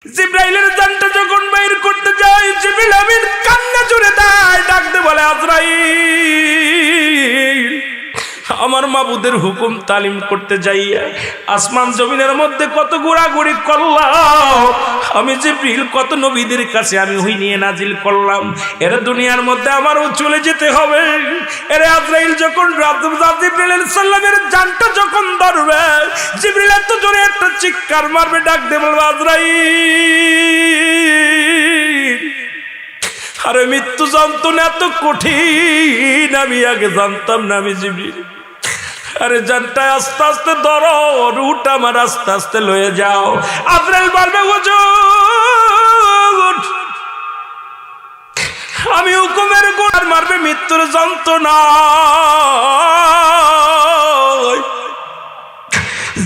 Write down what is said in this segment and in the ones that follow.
জিব্রাইলের জানটা যখন বাইর করতে যায়, জিবরিল আমিন কান্না জুড়ে দেয়, ডাকতে বলে আজরাইল, আমার মাবুদের হুকুম তালিম করতে যাইয়া আসমান জমিনের মধ্যে কত ঘোরাঘুরি করলাম, আমি জিবরিল কত নবীদের কাছে আমি ওহী নিয়ে নাজিল করলাম, এর দুনিয়ার মধ্যে আমারও চলে যেতে হবে। এর আজরাইল যখন জিবরিল আলাইহিস সালামের জানটা যখন ধরবে, জিবরিল এত জোরে একটা চিৎকার মারবে, ডাক দিয়ে বলবে আজরাইল, আরে মৃত্যু যন্ত্রণা এত কঠিন আমি আগে জানতাম না। আমি জিবরিল, আরে জানটা আস্তে আস্তে ধরো, রুহটা আমার আস্তে আস্তে লয়ে যাও। আজরাইল বলবে হুজুর, আমি হুকুমের গোড়ার মারবে মৃত্যুর যন্ত্রণা।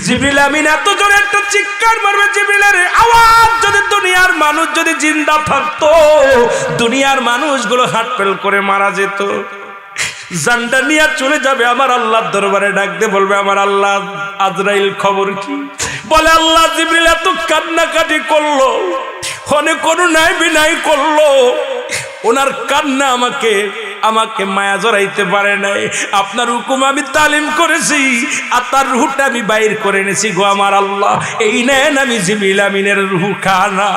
জিবরিল আমিন এত জোরে একটা চিৎকার মারবে, জিবরিলের আওয়াজ যদি দুনিয়ার মানুষ যদি জিন্দা থাকতো, দুনিয়ার মানুষগুলো হাটপেল করে মারা যেত। জানটা নিয়ে চলে যাবে আমার আল্লাহর দরবারে, ডাকতে বলবে আমার আল্লাহ, আজরাইল খবর কি? বলে আল্লাহ, জিবরিল এত কান্নাকাটি করলো, অনেক করুণায় বিনয় করলো, ওনার কান্না আমাকে মায়া জড়াইতে পারে নাই। আপনার হুকুম আমি তালিম করেছি আর তার রুহটা আমি বাইর করে এনেছি গো আমার আল্লাহ, এই নেন আমি জিবরিল আমিনের রুহ খানা।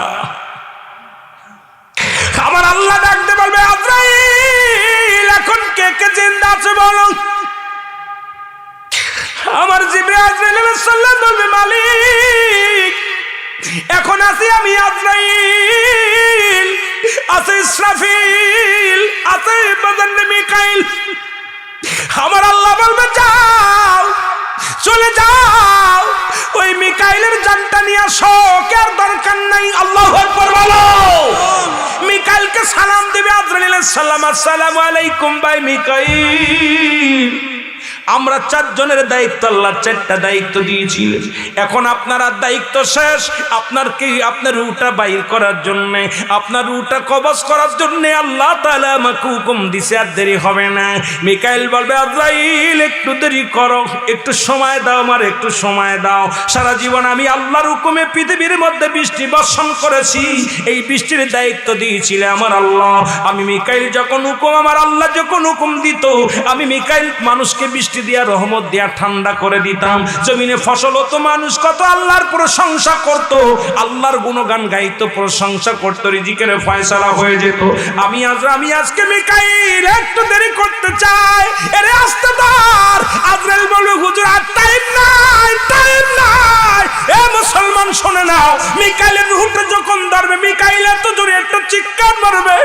আমার আল্লাহ ডাকতে বলবে আজরাইল, এখন কে কে জিন্দা আছে বলো? আমার জিবরিল আজরাইল আলাইহিস সালাম বলবে মালিক, এখন আছি আমি আজরাইল, আছে ইসরাফিল, আছে বাজানে মিকাইল। আমার আল্লাহ বলবে যাও, চলে যাও, ওই মিকাইলের জানটা নিয়ে আসো, কার দরকার নাই। আল্লাহু আকবার বলো। মিকাইলকে সালাম দিবে আজরাইল আলাইহিস সালাম, আসসালামু আলাইকুম ভাই মিকাইল, আমরা চারজনের দায়িত্ব আল্লাহ চারটা দায়িত্ব দিয়েছিলেন, এখন আপনার দায়িত্ব শেষ। আপনার রুহটা বাইর করার জন্য, আপনার রুহটা কবজ করার জন্য আল্লাহ তাআলা আমাকে হুকুম দিছে, আর দেরি হবে না। মিকাইল বলবে আজরাইল, একটু দেরি করো, একটু সময় দাও, আমার একটু সময় দাও। সারা জীবন আমি আল্লাহর হুকুমে পৃথিবীর মধ্যে বৃষ্টি বর্ষণ করেছি, এই বৃষ্টির দায়িত্ব দিয়েছিলেন আমার আল্লাহ। আমি মিকাইল যখন হুকুম, আমার আল্লাহ যখন হুকুম দিত, আমি মিকাইল মানুষকে বৃষ্টি দিয়া রহমত দিয়া ঠান্ডা করে দিতাম। জমিনে ফসল হতো, মানুষ কত আল্লাহর প্রশংসা করত, আল্লাহর গুণগান গাইতো, প্রশংসা করত, রিজিকের ফয়সালা হয়ে যেত। আমি আজকে মিকাইল একটু দেরি করতে চাই, এরে আসতে দার। আজরাইল বলবে হুজুর আর টাইম নাই, টাইম নাই। এ মুসলমান শুনে নাও, মিকাইলের রুহটা যখন ধরবে, মিকাইল এত জোরে একটা চিৎকার মারবে,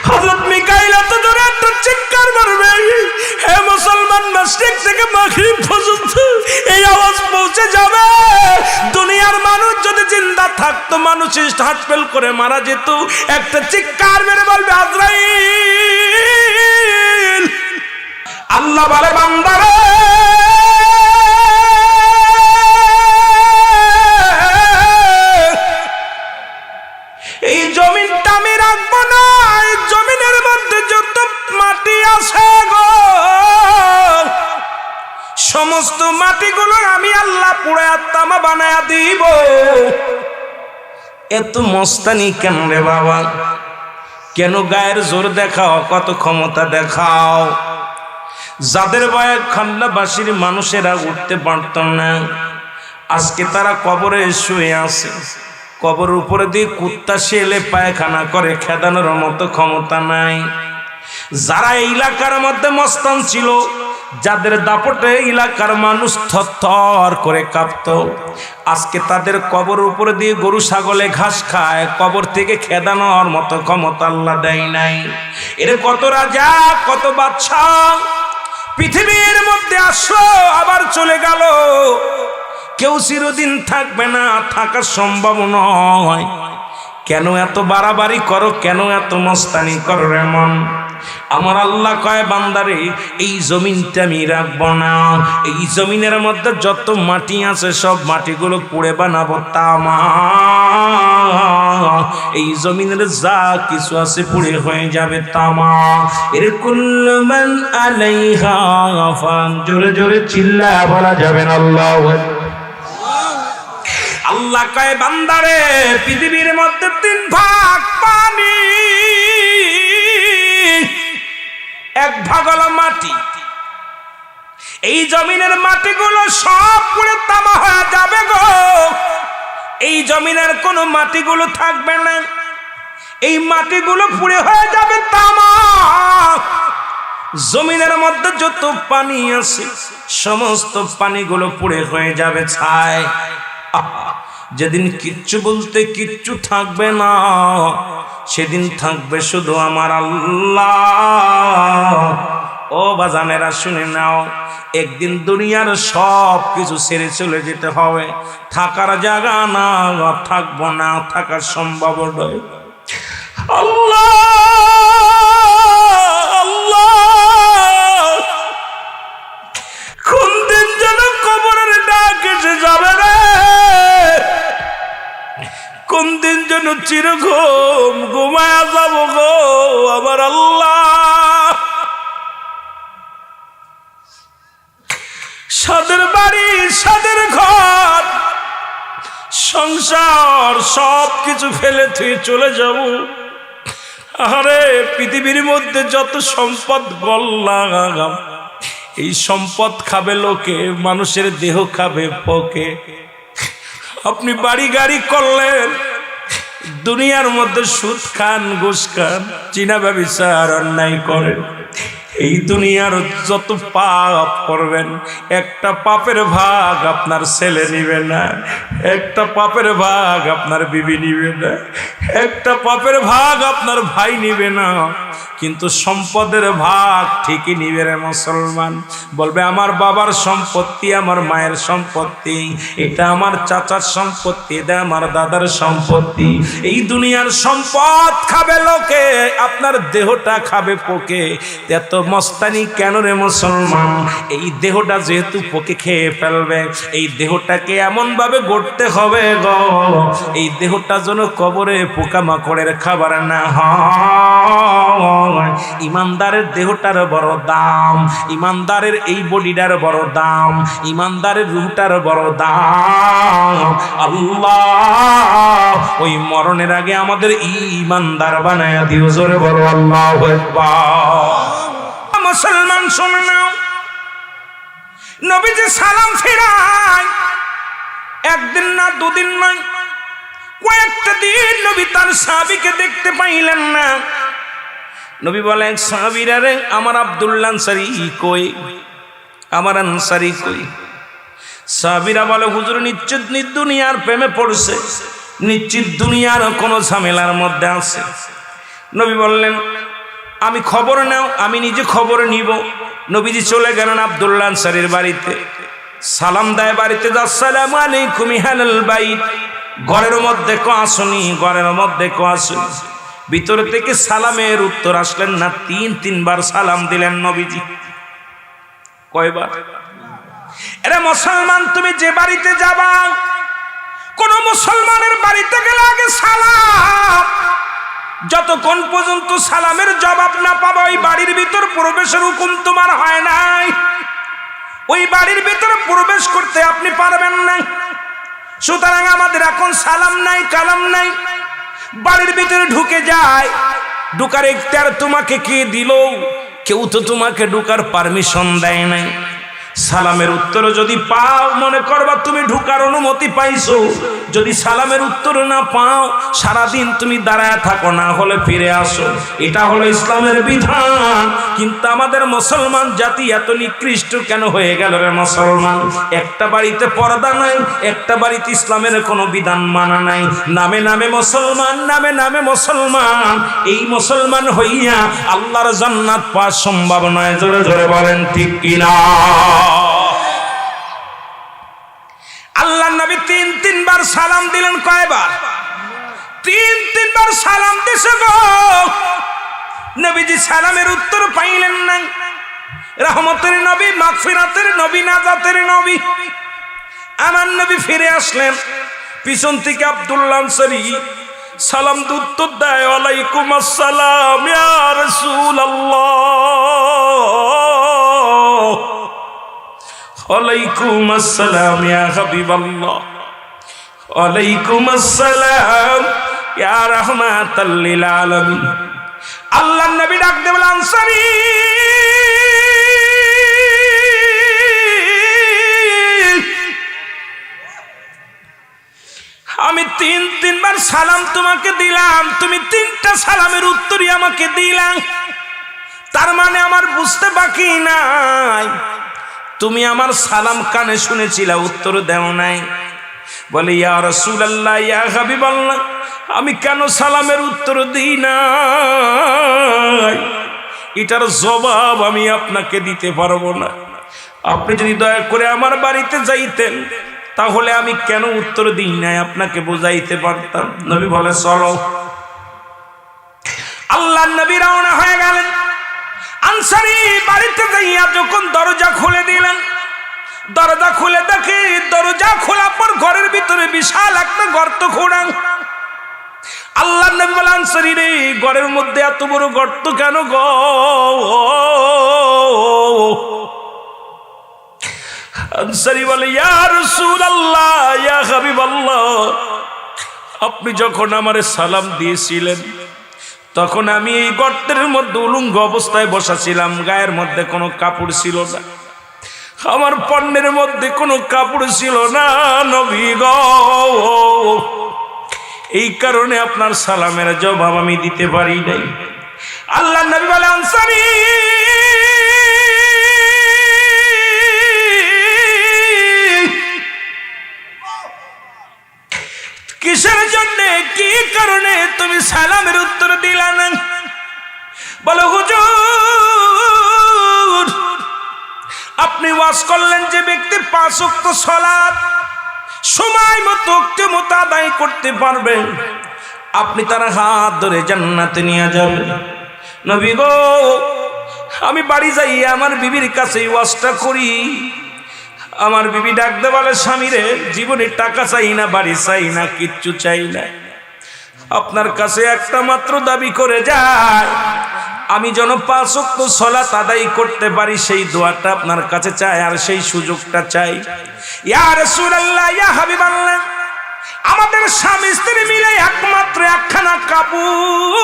হযরত মিকাইল এত জোরে একটা চিৎকার মারবে, হে মুসলমান, মাশরিক থেকে মাগরিব পর্যন্ত এই আওয়াজ পৌঁছে যাবে। দুনিয়ার মানুষ যদি জিন্দা থাকতো, মানুষ হাটপেল করে মারা যেত, একটা চিৎকার মেরে বলবে আজরাইল। আল্লাহ বলে বান্দারে, এই জমিনটা আমি রাখবো না, এই জমিনের মধ্যে যত মাটি আছে গো, সমস্ত মাটিগুলো আমি আল্লাহ পুড়ে তামা বানায়া দিব। এত মস্তানি কেন রে বাবা? কেন গায়ের জোর দেখাও, কত ক্ষমতা দেখাও? যাদের ভয়ে খান্নাবাসীর মানুষেরা উঠতে পারত না, আজকে তারা কবরে শুয়ে আছে, কবর উপরে দিয়ে কুত্তা শেলে পায়খানা করে, খেদানোর মতো ক্ষমতা নাই। যারা এই এলাকার মধ্যে মস্তান ছিল, যাদের দাপটে এলাকার মানুষ থরথর করে কাঁপত, আজকে তাদের কবর উপরে দিয়ে গরু ছাগলে ঘাস খায়, কবর থেকে খেদানোর মতো ক্ষমতা আল্লাহ দেয় নাই। এর কত রাজা, কত বাদশা পৃথিবীর মধ্যে আসলো, আবার চলে গেল। কেউ চিরদিন থাকবে না, থাকা সম্ভব নয়। কেন এত বাড়াবাড়ি করো, কেন এত মস্তানি করো রে মন? আমার আল্লাহ কয় বান্দারে, এই জমিনটা আমি রাখবো না, এই জমিনের মধ্যে যত মাটি আছে সব মাটিগুলো পুড়ে বানাবো তামা। এই জমিনের যা কিছু আছে পুড়ে হয়ে যাবে তামা। এর কুল্লু মান আলাইহা ফান, জোরে জোরে চিল্লা বলা যাবে না আল্লাহু আকবার। আল্লাহ কয় বান্দারে পৃথিবীর মধ্যে 3 ভাগ পানি, 1 ভাগ হলো মাটি। এই জমিনের মাটিগুলো সব পুরো তামা হয়ে যাবে গো। এই জমিনের কোনো মাটিগুলো থাকবে না, এই মাটিগুলো পুড়ে হয়ে যাবে তামা। জমিনের মধ্যে যত পানি আছে সমস্ত পানিগুলো পুড়ে হয়ে যাবে ছাই। যেদিন কিচ্ছু বলতে কিচ্ছু থাকবে না, সেদিন থাকবে শুধু আমার আল্লাহ। ও বাজানেরা শুনে নাও, একদিন দুনিয়ার সব কিছু ছেড়ে চলে যেতে হবে। থাকার জায়গা না, থাকবো না, থাকার সম্ভব নয়। আল্লাহ আল্লাহ, কোন দিন যেন কবরের ডাক এসে যাবে রে, কোন দিন যেন চিরঘুম ঘুমায়া যাব গো আমার আল্লাহ। সাদের বাড়ি, সাদের ঘর, সংসার সব কিছু ফেলে তুই চলে যাব। আরে পৃথিবীর মধ্যে যত সম্পদ গল্লাম, এই সম্পদ খাবে লোকে, মানুষের দেহ খাবে পোকে। আপনি বাড়ি গাড়ি করলেন, দুনিয়ার মধ্যে সুদ খান, ঘুষ খান, চীনা ব্যভিচার, অন্যায় করেন। এই দুনিয়ার যত পাপ করবেন, একটা পাপের ভাগ আপনার ছেলে নিবে না, একটা পাপের ভাগ আপনার বিবি নিবে না, একটা পাপের ভাগ আপনার ভাই নিবে না, কিন্তু সম্পদের ভাগ ঠিকই নিবে রে মুসলমান। বলবে আমার বাবার সম্পত্তি, আমার মায়ের সম্পত্তি, এটা আমার চাচার সম্পত্তি, এটা আমার দাদার সম্পত্তি। এই দুনিয়ার সম্পদ খাবে লোকে, আপনার দেহটা খাবে পোকে। এত মস্তানি কেন রে মুসলমান? এই দেহটা যেহেতু পোকে খেয়ে ফেলবে, এই দেহটাকে এমন ভাবে গড়তে হবে গো, এই দেহটা যেন কবরে পোকামাকড়ের খাবার না হয়। ইমানদারের দেহটার বড় দাম, ইমানদারের এই বডিটার বড় দাম, ইমানদারের রূহটার বড় দাম। আল্লাহ ওই মরণের আগে আমাদের ইমানদার বানায়া দিও, জোরে বলো আল্লাহু আকবার। মুসলমান শুনে নাও, নবী যে সালাম ফিরায় একদিন না, দুদিন নয়, কয়েকটা দিন নবী তার সাহাবীকে দেখতে পাইলেন না। নবী বলেন, সাহাবীরা রে, আমার আব্দুল্লাহ আনসারী কই, আমার আনসারী কই? সাহাবীরা বলে, হুজুর নিশ্চিত দুনিয়ার প্রেমে পড়ছে, নিশ্চিত দুনিয়ার কোনো ঝামেলার মধ্যে আছে। নবী বললেন, আমি খবর নাও, আমি নিজে খবর নিব। নবীজি চলে গেলেন আব্দুল্লাহ আনসারীর বাড়িতে, সালাম দেয় বাড়িতে, আসসালামু আলাইকুম আহলাল বাইত। ঘরের মধ্যে কো আসনি, ঘরের মধ্যে কো আসনি। ভিতর থেকে সালামের উত্তর আসলেন না, 3 বার সালাম দিলেন নবীজি। কয়বার? এরে মুসলমান, তুমি যে বাড়িতে যাবা, কোন মুসলমানের বাড়িতে গেলে আগে সালাম। যতক্ষণ পর্যন্ত সালামের জবাব না পাবা, ওই বাড়ির ভিতর প্রবেশের হুকুম তোমার হয় নাই। ওই বাড়ির ভিতরে প্রবেশ করতে আপনি পারবেন না। সুতরাং আমাদের এখন সালাম নাই, কালাম নাই, বাড়ির ভিতরে ঢুকে যায়, ঢুকার ইখতিয়ার তোমাকে কে দিল? কেউ তো তোমাকে ঢুকার পারমিশন দেয় নাই। সালামের উত্তর যদি পাও, মনে করবা তুমি ঢুকার অনুমতি পাইছো। যদি সালামের উত্তর না পাও, সারাদিন তুমি দাঁড়ায় থাকো, না হলে ফিরে আসো। এটা হলো ইসলামের বিধান। কিন্তু আমাদের মুসলমান জাতি এত নিকৃষ্ট কেন হয়ে গেল রে মুসলমান? একটা বাড়িতে পর্দা নাই, একটা বাড়িতে ইসলামের কোনো বিধান মানা নাই। নামে নামে মুসলমান, নামে নামে মুসলমান। এই মুসলমান হইয়া আল্লাহর জান্নাত পাওয়া সম্ভব নয়। জোরে জোরে বলেন ঠিক কিনা? আল্লাহ নবী 3 বার সালাম দিলেন। কয়বার? 3 বার সালাম দিছে গো। নবীজি সালামের উত্তর পাইলেন না। রহমতের নবী, মাগফিরাতের নবী, নাজাতের নবী, আমার নবী ফিরে আসলেন। পিছন থেকে আব্দুল্লাহ আনসারী সালাম উত্তর দেয়, ওয়ালাইকুম আসসালাম ইয়া রাসূলুল্লাহ, ওয়ালাইকুম আসসালাম ইয়া হাবিবাল্লাহ, ওয়ালাইকুম আসসালাম ইয়া রাহমাতাল লিল আলামিন। আল্লাহর নবী ডাক দিয়ে বলেন, আনসারী আমি তিনবার সালাম তোমাকে দিলাম, তুমি 3টা সালামের উত্তরই আমাকে দিলাম। তার মানে আমার বুঝতে বাকি নাই, তুমি আমার সালাম কানে শুনেছিলা, উত্তর দেও নাই। বলে, ইয়া রাসূলুল্লাহ, ইয়া হাবিবাল্লাহ, আমি কেন সালামের উত্তর দিই না, এটার জবাব আমি আপনাকে দিতে পারবো না। আপনি যদি দয়া করে আমার বাড়িতে যাইতেন তাহলে আমি কেন উত্তর দিই নাই আপনাকে বুঝাইতে পারতাম। নবী বলে, চলো। আল্লাহর নবী রওনা হয়ে গেলেন। আনসারী বাড়িতে যাইয়া যখন দরজা খুলে দিলেন, দরজা খুলে দেখে, দরজা খোলার পর ঘরের ভিতরে বিশাল একটা গর্ত খোঁড়া। আল্লাহর নবী বলে, আনসারী রে, ঘরের মধ্যে এত বড় গর্ত কেন গো? আনসারী বলে, ইয়া রাসূলুল্লাহ, ইয়া হাবিবাল্লাহ, আপনি যখন আমারে সালাম দিয়েছিলেন তখন আমি এই গর্তের মধ্যে উলঙ্গ অবস্থায় বসা ছিলাম, গায়ের মধ্যে কোনো কাপড় ছিল না, আমার পণ্যের মধ্যে কোনো কাপড় ছিল না নবী গো। এই কারণে আপনার সালামের জবাব আমি দিতে পারি নাই। আল্লাহর নবী বলে, আনসারী কিসের জন্য, কি কারণে তুমি সালামের উত্তর দিলা না? বলো, হুজুর, আপনি ওয়াজ করলেন যে ব্যক্তি 5 ওয়াক্ত সালাত সময় মতো আদায় করতে পারবে, আপনি তার হাত ধরে জান্নাতে নিয়ে যাবেন। নবী গো, আমি বাড়ি যাই আমার বিবির কাছে ওয়াজটা করি। আমার বিবি ডাকতে বলে, স্বামী রে, জীবনে টাকা চাই না, বাড়ি চাই না, কিচ্ছু চাই না, আপনার কাছে একটা মাত্র দাবি করে যায়, আমি যেন 5 ওয়াক্ত সালাত আদায় করতে পারি, সেই দোয়াটা আপনার কাছে চাই, আর সেই সুযোগটা চাই। ইয়া রাসূলুল্লাহ, ইয়া হাবিবাল্লাহ, আমাদের স্বামী স্ত্রী মিলে একমাত্র একখানা কাপড়,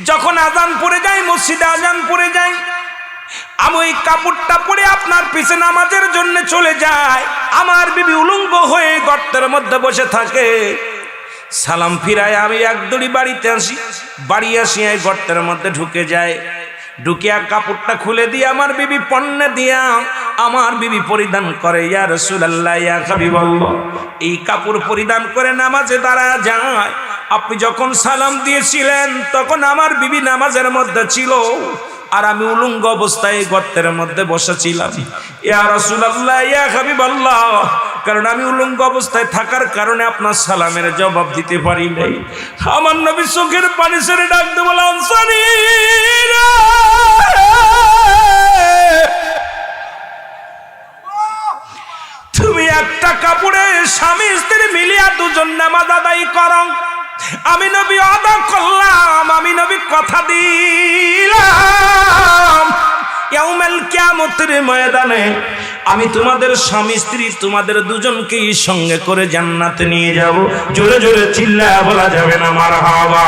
যখন আজান পড়ে যায়, মসজিদে আজান পড়ে যায়, আমি ওই কাপড়টা পরে আপনার পিছে নামাজের জন্য চলে যায়। আমার বিবি উলঙ্গ হয়ে গর্তের মধ্যে বসে থাকে, সালাম ফিরায় আমি এক দড়ি বাড়িতে আসি, বাড়ি আসি এই গর্তের মধ্যে ঢুকে যায়, ঢুকিয়া কাপড়টা খুলে দিয়ে আমার বিবি পণ্যে দিয়া আমার বিবি পরিধান করে। ইয়া রাসূলুল্লাহ, ইয়া হাবিবাল্লাহ, এই কাপড় পরিধান করে নামাজে দাঁড়ায় যায়। আপনি যখন সালাম দিয়েছিলেন তখন আমার বিবি নামাজের মধ্যে ছিল, আর আমি উলঙ্গ অবস্থায় গর্তের মধ্যে বসেছিলাম। ইয়া রাসূলুল্লাহ, ইয়া হাবিবাল্লাহ, কারণ আমি উলঙ্গ অবস্থায় থাকার কারণে আপনার সালামের জবাব দিতে পারি নাই। আমার নবী চোখের পানি ছেড়ে ডাকতে বলে, আনসারী রে, তুমি একটা কাপড়ে স্বামী স্ত্রী মিলিয়া দুজন নামাজ আদায় করো। আমি নবী আদা করলাম, আমি নবী কথা দিলাম, ইয়াউমুল কিয়ামতের ময়দানে আমি তোমাদের স্বামী স্ত্রী তোমাদের দুজনকেই সঙ্গে করে জান্নাতে নিয়ে যাব। জোরে জোরে চিল্লায়া বলা যাবে না মারহাবা।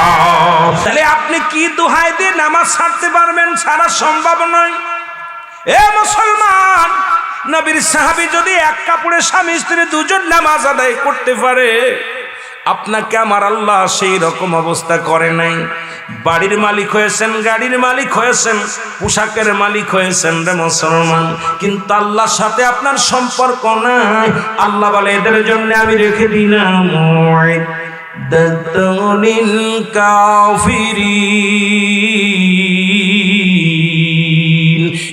তাহলে আপনি কি দোহাই দিয়ে নামাজ ছাড়তে পারবেন? ছাড়া সম্ভব নয়। এ মুসলমান, নবীর সাহাবী যদি এক কাপড়ে স্বামী স্ত্রী দুজন নামাজ আদায় করতে পারে, আপনাকে আমার আল্লাহ সেই রকম অবস্থা করে নাই। বাড়ির মালিক হয়েছেন, গাড়ির মালিক হয়েছেন, পোশাকের মালিক হয়েছেন রে মুসলমান, কিন্তু আল্লাহর সাথে আপনার সম্পর্ক নাই। আল্লাহ বলে, এদের জন্য আমি রেখে দিলাম মুআদ্দাতুল কাফিরিন,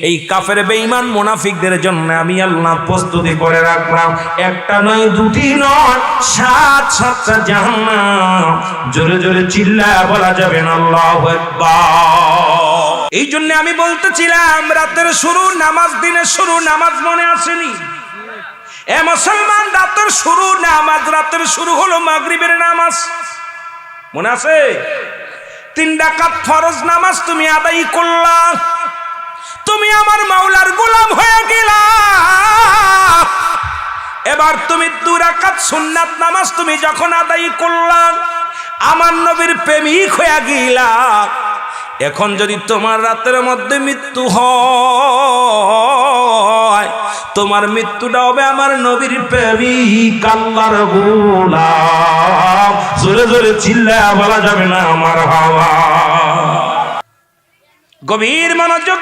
এই কাফের বেঈমান মুনাফিকদের জন্য আমি আল্লাহ প্রস্তুতি করে রাখলাম। একটা নয়, দুটি নয়, 7-7টা জাহান্নাম। জোরে জোরে চিল্লায়া বলা যাবে না আল্লাহু আকবার। এই জন্য আমি বলতেছিলাম, রাতের শুরু নামাজ, দিনের শুরু নামাজ, মনে আসেনি? এ মুসলমান, রাতের শুরু নামাজ, রাতের শুরু হলো মাগরিবের নামাজ, মনে আছে? 3 রাকাত ফরজ নামাজ তুমি আদায় করলা, তুমি আমার মাওলার গোলাম হয়ে গেলা। এবার তুমি 2 রাকাত সুন্নাত নামাজ তুমি যখন আদায় করলা, আমার নবীর প্রেমিক হয়ে গেলা। এখন যদি তোমার রাতের মধ্যে মৃত্যু হয়, তোমার মৃত্যুটা হবে আমার নবীর প্রেমিক আল্লাহর গোলাম। জোরে জোরে চিল্লায়া বলা যাবে না মারহাবা। গভীর মনোযোগ।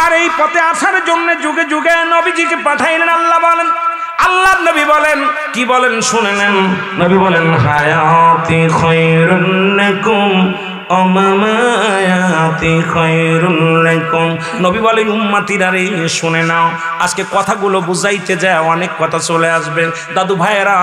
আর এই পথে আসার জন্য যুগে যুগে নবীজিকে পাঠাইলেন আল্লাহ। বলেন আল্লাহ নবী বলেন কি বলেন শুনে নেন। নবী বলেন হায়াতি খায়রুল লাকুম অমামায়াতি খায়রুল লাকুম। নবী বলেন উম্মতিরা রে শুনে নাও। আজকে কথাগুলো বুঝাইতে যায় অনেক কথা চলে আসবে। দাদু ভাইয়েরা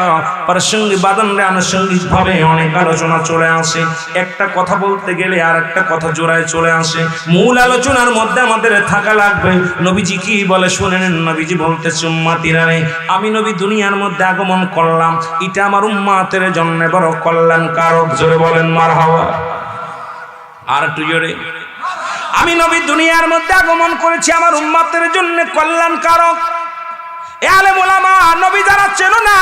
প্রাসঙ্গিক বাদানরে আনুষঙ্গিক ভাবে অনেক আলোচনা চলে আসে। একটা কথা বলতে গেলে আর একটা কথা জোড়ায় চলে আসে। মূল আলোচনার মধ্যে আমাদের থাকা লাগবে। নবীজি কি বলে শুনে নেন। নবীজি বলতেছে উম্মতিরা রে, আমি নবী দুনিয়ার মধ্যে আগমন করলাম, এটা আমার উম্মতের জন্য বড় কল্যাণকারক। জোরে বলেন মারহাবা। আর একটু জোরে। আমি নবী দুনিয়ার মধ্যে আগমন করেছি আমার উম্মতের জন্য কল্যাণকারক। এ আলেম ওলামা নবী যারা চেনো না,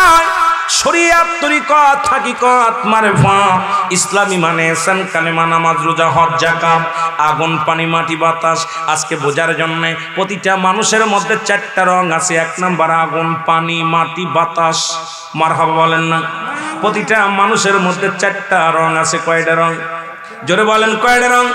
শরীয়ত তরিকত হাকিকত মারফত ইসলামী মানে এহসান কালেমা নামাজ রোজা হজ যাকাত আগুন পানি মাটি বাতাস। আজকে বোঝার জন্য প্রতিটা মানুষের মধ্যে 4টা রং আছে। 1 নাম্বার আগুন পানি মাটি বাতাস। মারহাবা বলেন না। প্রতিটা মানুষের মধ্যে 4টা রং আছে। কয়টা রং? জোরে বলেন কয়টা রং?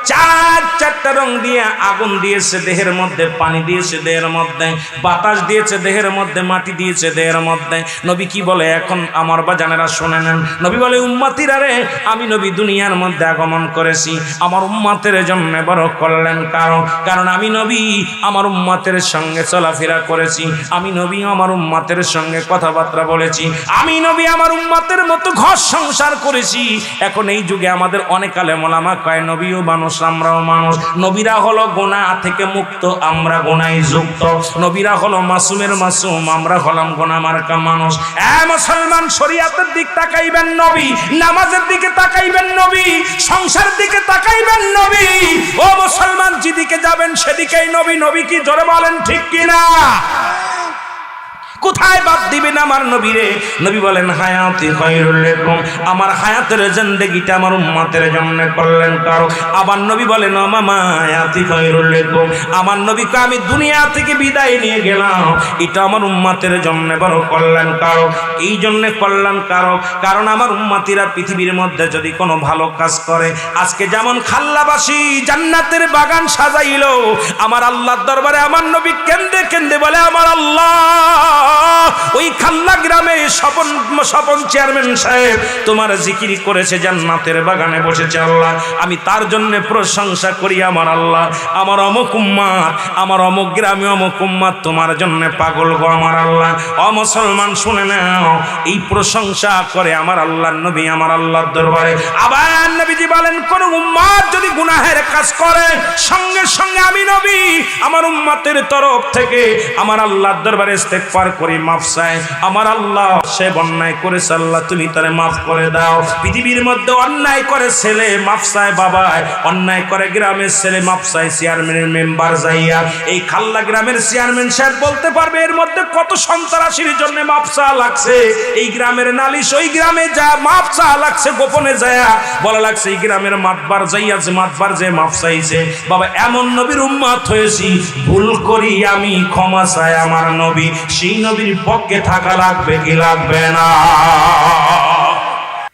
4টা রং দিয়ে আগুন দিয়েছে দেহের মধ্যে, পানি দিয়েছে দেহের মধ্যে, বাতাস দিয়েছে দেহের মধ্যে, মাটি দিয়েছে দেহের মধ্যে। নবী কি বলে এখন আমার বাজানেরা শুনে নেন। নবী বলে উম্মতিরা রে, আমি নবী দুনিয়ার মধ্যে আগমন করেছি আমার উম্মতের জন্য বড় কল্যাণকারক। কারণ আমি নবী আমার উম্মতের সঙ্গে চলাফেরা করেছি, আমি নবী আমার উম্মতের সঙ্গে কথাবার্তা বলেছি, আমি নবী আমার উম্মতের মতো ঘর সংসার করেছি। এখন এই যুগে আমাদের অনেক আলেম ওলামা কয় নবীও মানুষ আমরাও মানুষ। নবীরা হলো গুনাহ থেকে মুক্ত, আমরা গুনাহে যুক্ত। নবীরা হলো মাসুমের মাসুম, আমরা হলাম গুনাহ মার্কা মানুষ। এ মুসলমান, শরীয়তের দিক তাকাইবেন নবী, নামাজের দিকে তাকাইবেন নবী, সংসারের দিকে তাকাইবেন নবী। ও মুসলমান, যেদিকে যাবেন সেদিকেই নবী। নবী কি জোরে বলেন ঠিক কিনা? কোথায় বাদ দিবেন আমার নবীরে? নবী বলেন হায়াতি খায়রুল লাকুম, আমার হায়াতের জিন্দেগিটা আমার উম্মতের জন্য কল্যাণকারক। আবার নবী বলেন মামায়াতি খায়রুল লাকুম, আমার নবীকে আমি দুনিয়া থেকে বিদায় নিয়ে গেলাম, এটা আমার উম্মতের জন্য বড় কল্যাণকারক। এই জন্য কল্যাণকারক কারণ আমার উম্মতিরা পৃথিবীর মধ্যে যদি কোনো ভালো কাজ করে, আজকে যেমন খাল্লাবাসী জান্নাতের বাগান সাজাইলো, আমার আল্লাহর দরবারে আমার নবী কেন্দে কেন্দে বলে আমার আল্লাহ, ওই খাল্লা গ্রামে স্বপন চেয়ারম্যান সাহেব তোমার জিকির করেছে, জান্নাতের বাগানে বসেছে আল্লাহ, আমি তার জন্য প্রশংসা করি আমার আল্লাহ। আমার অমুক উম্মাত, আমার অমুক গ্রামে অমুক উম্মাত তোমার জন্য পাগল গো আমার আল্লাহ। ও মুসলমান শুনে নাও, এই প্রশংসা করে আমার আল্লাহর নবী আমার আল্লাহর দরবারে। আবার নবীজি বলেন কোন উম্মাত যদি গুনাহের কাজ করে, সঙ্গে সঙ্গে আমি নবী আমার উম্মাতের তরফ থেকে আমার আল্লাহর দরবারে ইস্তেগফার করি, মাফ চাই। আমার আল্লাহ সে অন্যায় করেছে, আল্লাহ তুমি তারে মাফ করে দাও। পৃথিবীর মধ্যে অন্যায় করে ছেলে মাফ চায় বাবায়, অন্যায় করে গ্রামের ছেলে মাফ চায় চেয়ারম্যানের মেম্বার যাইয়া। এই খাল্লা গ্রামের চেয়ারম্যান সাহেব বলতে পারবে এর মধ্যে কত সন্ত্রাসীর জন্য মাফ চা লাগছে। এই গ্রামের নালিশ ওই গ্রামে যা মাফ চা লাগছে, গোপনে যায়া বলা লাগছে এই গ্রামের মাতবার যাইয়া যে মাতবার যে মাফ চাইছে। বাবা এমন নবীর উম্মত হয়েছি, ভুল করি আমি ক্ষমা চাই আমার নবী, সেই নবীর পক্ষে থাকা লাগবে কি লাগবে না?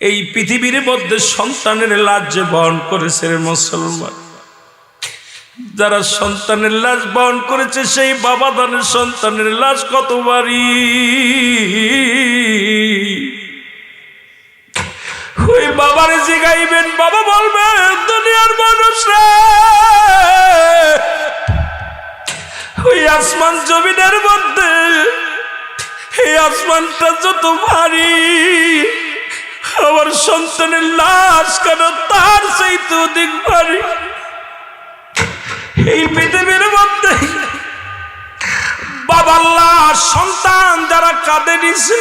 এই পৃথিবীর মধ্যে সন্তানের লাশ যে বহন করেছে মুসলমান, যারা সন্তানের লাশ বহন করেছে সেই বাবা দানের সন্তানের লাশ কত বাড়ি, ওই বাবারে জিগাইবেন, বাবা বলবে দুনিয়ার মানুষরা ওই আসমান জমিনের মধ্যে এই আসমানটা যত ভারী, আমার সন্তানের লাশ কেন তার চাইতে অধিক ভারী। এই পৃথিবীর মধ্যে বাবার লাশ সন্তান যারা কাঁদে দিছে,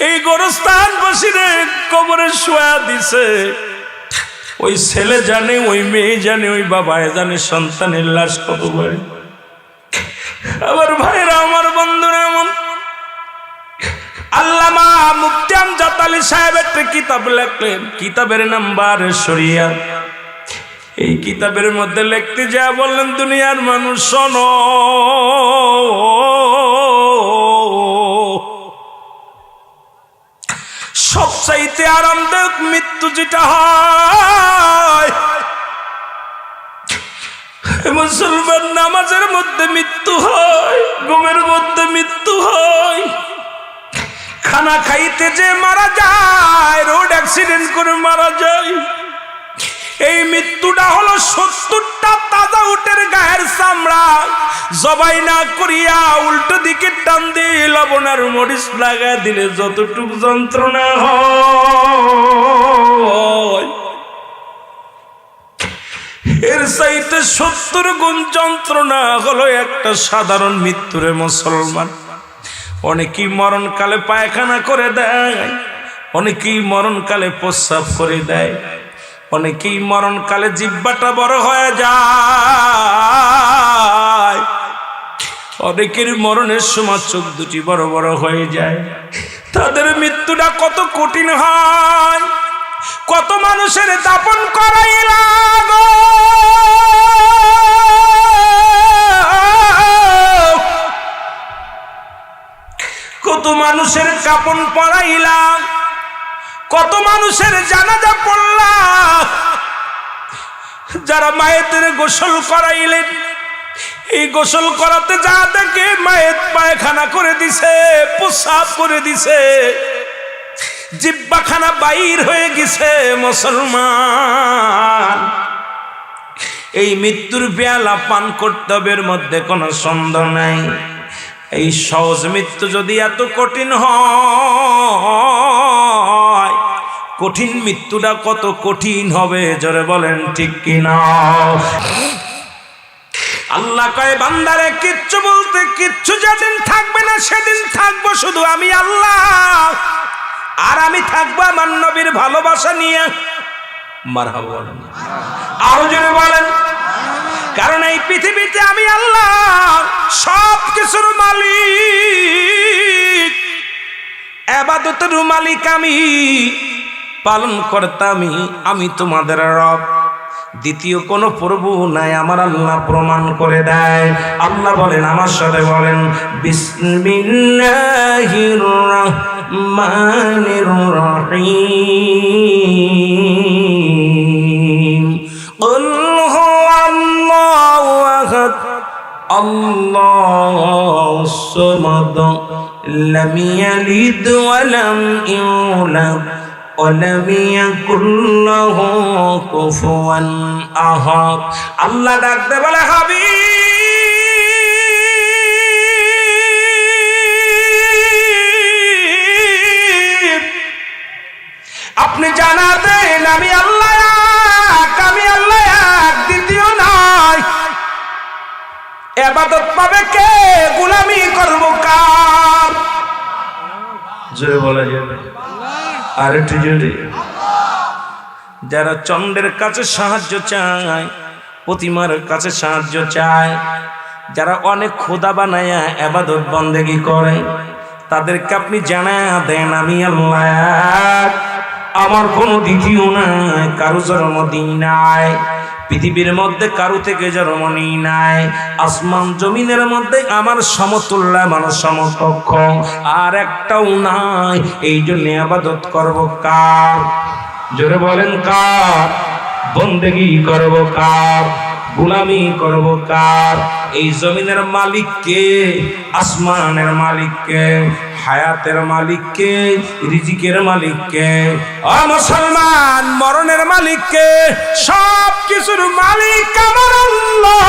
এই গোরস্থানবাসীরে কবরে শোয়া দিছে, ওই ছেলে জানে, ওই মেয়ে জানে, ওই বাবায় জানে সন্তানের লাশ কত ভারী। আমার ভাইরা, আমার বন্ধুরা, এমন মুফতি আমজাদ আলী সাহেব একটা কিতাব লিখলেন, কিতাবের নাম্বার শরিয়াত। এই কিতাবের মধ্যে লিখতে যা বললেন, দুনিয়ার মানুষ শোনো, সবচাইতে আরামদায়ক মৃত্যু যেটা হয়, মুসলমান নামাজের মধ্যে মৃত্যু হয়, ঘুমের মধ্যে মৃত্যু হয়, খানা খাইতে যে মারা যায়, রোড অ্যাক্সিডেন্ট করে মারা যায়। এই মৃত্যুটা হলো 70টা তাজা উটের গায়ের চামড়া জবাই না করিয়া উল্টো দিকে টান দিয়ে লবণ আর মরিচ লাগা দিলে যতটুকু যন্ত্রণা হয়, এর চাইতে 70 গুণ যন্ত্রণা হলো একটা সাধারণ মৃত্যুরে মুসলমান। অনেকেই মরণকালে পায়খানা করে দেয়, অনেকেই মরণকালে প্রস্রাব করে দেয়, অনেকেই মরণকালে জিহ্বাটা বড় হয়ে যায়, অনেকের মরণের সময় চোখ দুটি বড় বড় হয়ে যায়। তাদের মৃত্যুটা কত কঠিন হয়, কত মানুষের দাপন করাইলা গো, কত মানুষের কাপন পরাইলাম, কত মানুষের জানাজা পড়লাম। যারা মায়েদের গোসল করাইলেন, এই গোসল করাতে যা দেখে মায়ের পায়খানা করে দিছে, প্রস্রাব করে দিছে, জিহ্বাখানা বাইর হয়ে গেছে। মুসলমান, এই মৃত্যুর পেয়ালা পান কর্তব্যের মধ্যে কোনো সন্দেহ নাই। এই সহজ মৃত্যু যদি এত কঠিন হয়, কঠিন মৃত্যুটা কত কঠিন হবে জোরে বলেন ঠিক কিনা? আল্লাহ কয় বান্দারে কিচ্ছু বলতে কিচ্ছু যেদিন থাকবে না সেদিন থাকবো শুধু আমি আল্লাহ, আর আমি থাকবো আমার নবীর ভালোবাসা নিয়ে। মারহাবা বলেন, আরো জোরে বলেন। কারণ এই পৃথিবীতে আমি আল্লাহ সব কিছুর মালিক, ইবাদতের মালিক আমি, পালন কর্তা আমি তোমাদের রব। দ্বিতীয় কোনো প্রভু নাই, আমার আল্লাহ প্রমাণ করে দেয়। আল্লাহ বলেন, আমার সাথে বলেন, বিসমিল্লাহির রহমানির রহিম। কুল হুয়াল্লাহু আহাদ, আল্লাহুস সামাদ, লাম ইয়ালিদ ওয়া লাম ইউলাদ ওয়ালাম ইয়াকুল লাহু কুফুয়ান আহাদ। আল্লাহ ডাকতে বলে, হাবিব আপনি জানাতেন আমি আল্লাহ এক, আমি আল্লাহ এক, দ্বিতীয় নাই। ইবাদত পাবে কে, গোলামি করব কার? জোরে বলা যাবে আর একটু জোরে। যারা চন্দ্রের কাছে সাহায্য চায়, প্রতিমার কাছে সাহায্য চায়, যারা অনেক খোদা বানায়া ইবাদত বন্দেগী করে, তাদেরকে আপনি জানা দেন আমি আল্লাহ এক, আমার কোনো দ্বিতীয় নাই, কারো জন্ম দিই নাই, পৃথিবীর মধ্যে কারো থেকে জন্ম নিই নাই, আসমান জমিনের মধ্যে আমার সমতুল্য মানুষ সমকক্ষ আর একটাও নাই। এই জন্য ইবাদত করব কার? জোরে বলেন কার? বন্দেগী করব কার? গোলামি করব কার? এই জমিনের মালিক কে? আসমানের মালিক কে? হায়াতের মালিক কে? রিজিকের মালিক কে? ও মুসলমান, মরণের মালিক কে? সব কিছুর মালিক আমার আল্লাহ।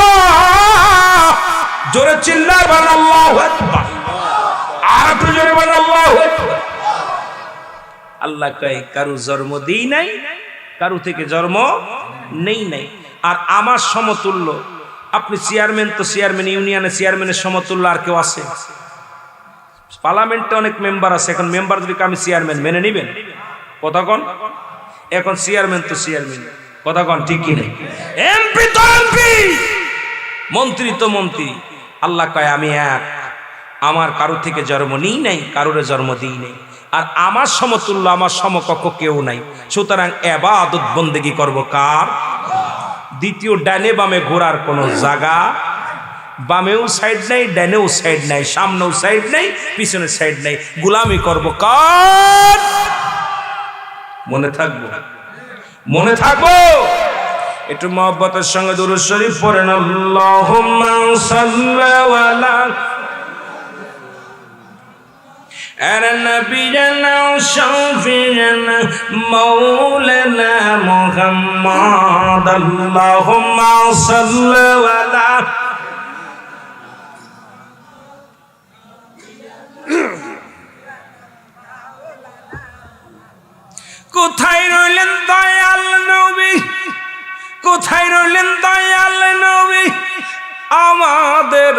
জোরে চিল্লায় বলেন আল্লাহু আকবার, আর একটু জোরে বলেন আল্লাহু আকবার। আল্লাহ কয় কারো জন্ম দেই নাই, কারো থেকে জন্ম নেই নাই। আর আমার সমতুল্য, আপনি চেয়ারম্যান তো চেয়ারম্যান, ইউনিয়নের চেয়ারম্যানের সমতুল্য আর কেউ আছে? পার্লামেন্টে অনেক মেম্বার আছে, এখন মেম্বার যদি আমি চেয়ারম্যান মেনে নিবেন? কথা কন। এখন চেয়ারম্যান তো চেয়ারম্যান, কথা কন ঠিক কি নেই? এমপি তো এমপি, মন্ত্রী তো মন্ত্রী। আল্লাহ কয় আমি এক, আমার কারো থেকে জন্ম নিই নাই, কারোর জন্ম দিই নাই। আর আমার সমতুল্য আমার সমকক্ষ কেউ নাই। সুতরাং ইবাদত বন্দেগী করব কার? দ্বিতীয়, ডানে বামে ঘোরার কোনো জায়গা, বামেও সাইড নাই, ডানেও সাইড নাই, সামনেও সাইড নাই, পিছনে সাইড নাই। গোলামি করব কার? মনে থাকবো, মনে থাকবো। একটু মহব্বতের সঙ্গে দুরূদ শরীফ পড়েন। আল্লাহুম্মা সাল্লি আলা নবিয়িনা শাফিয়িনা মাওলানা মুহাম্মদ। আল্লাহুম্মা সাল্লি আলা কোথায় রইলেন দয়াল নবী, কোথায় রইলেন দয়াল নবী আমাদের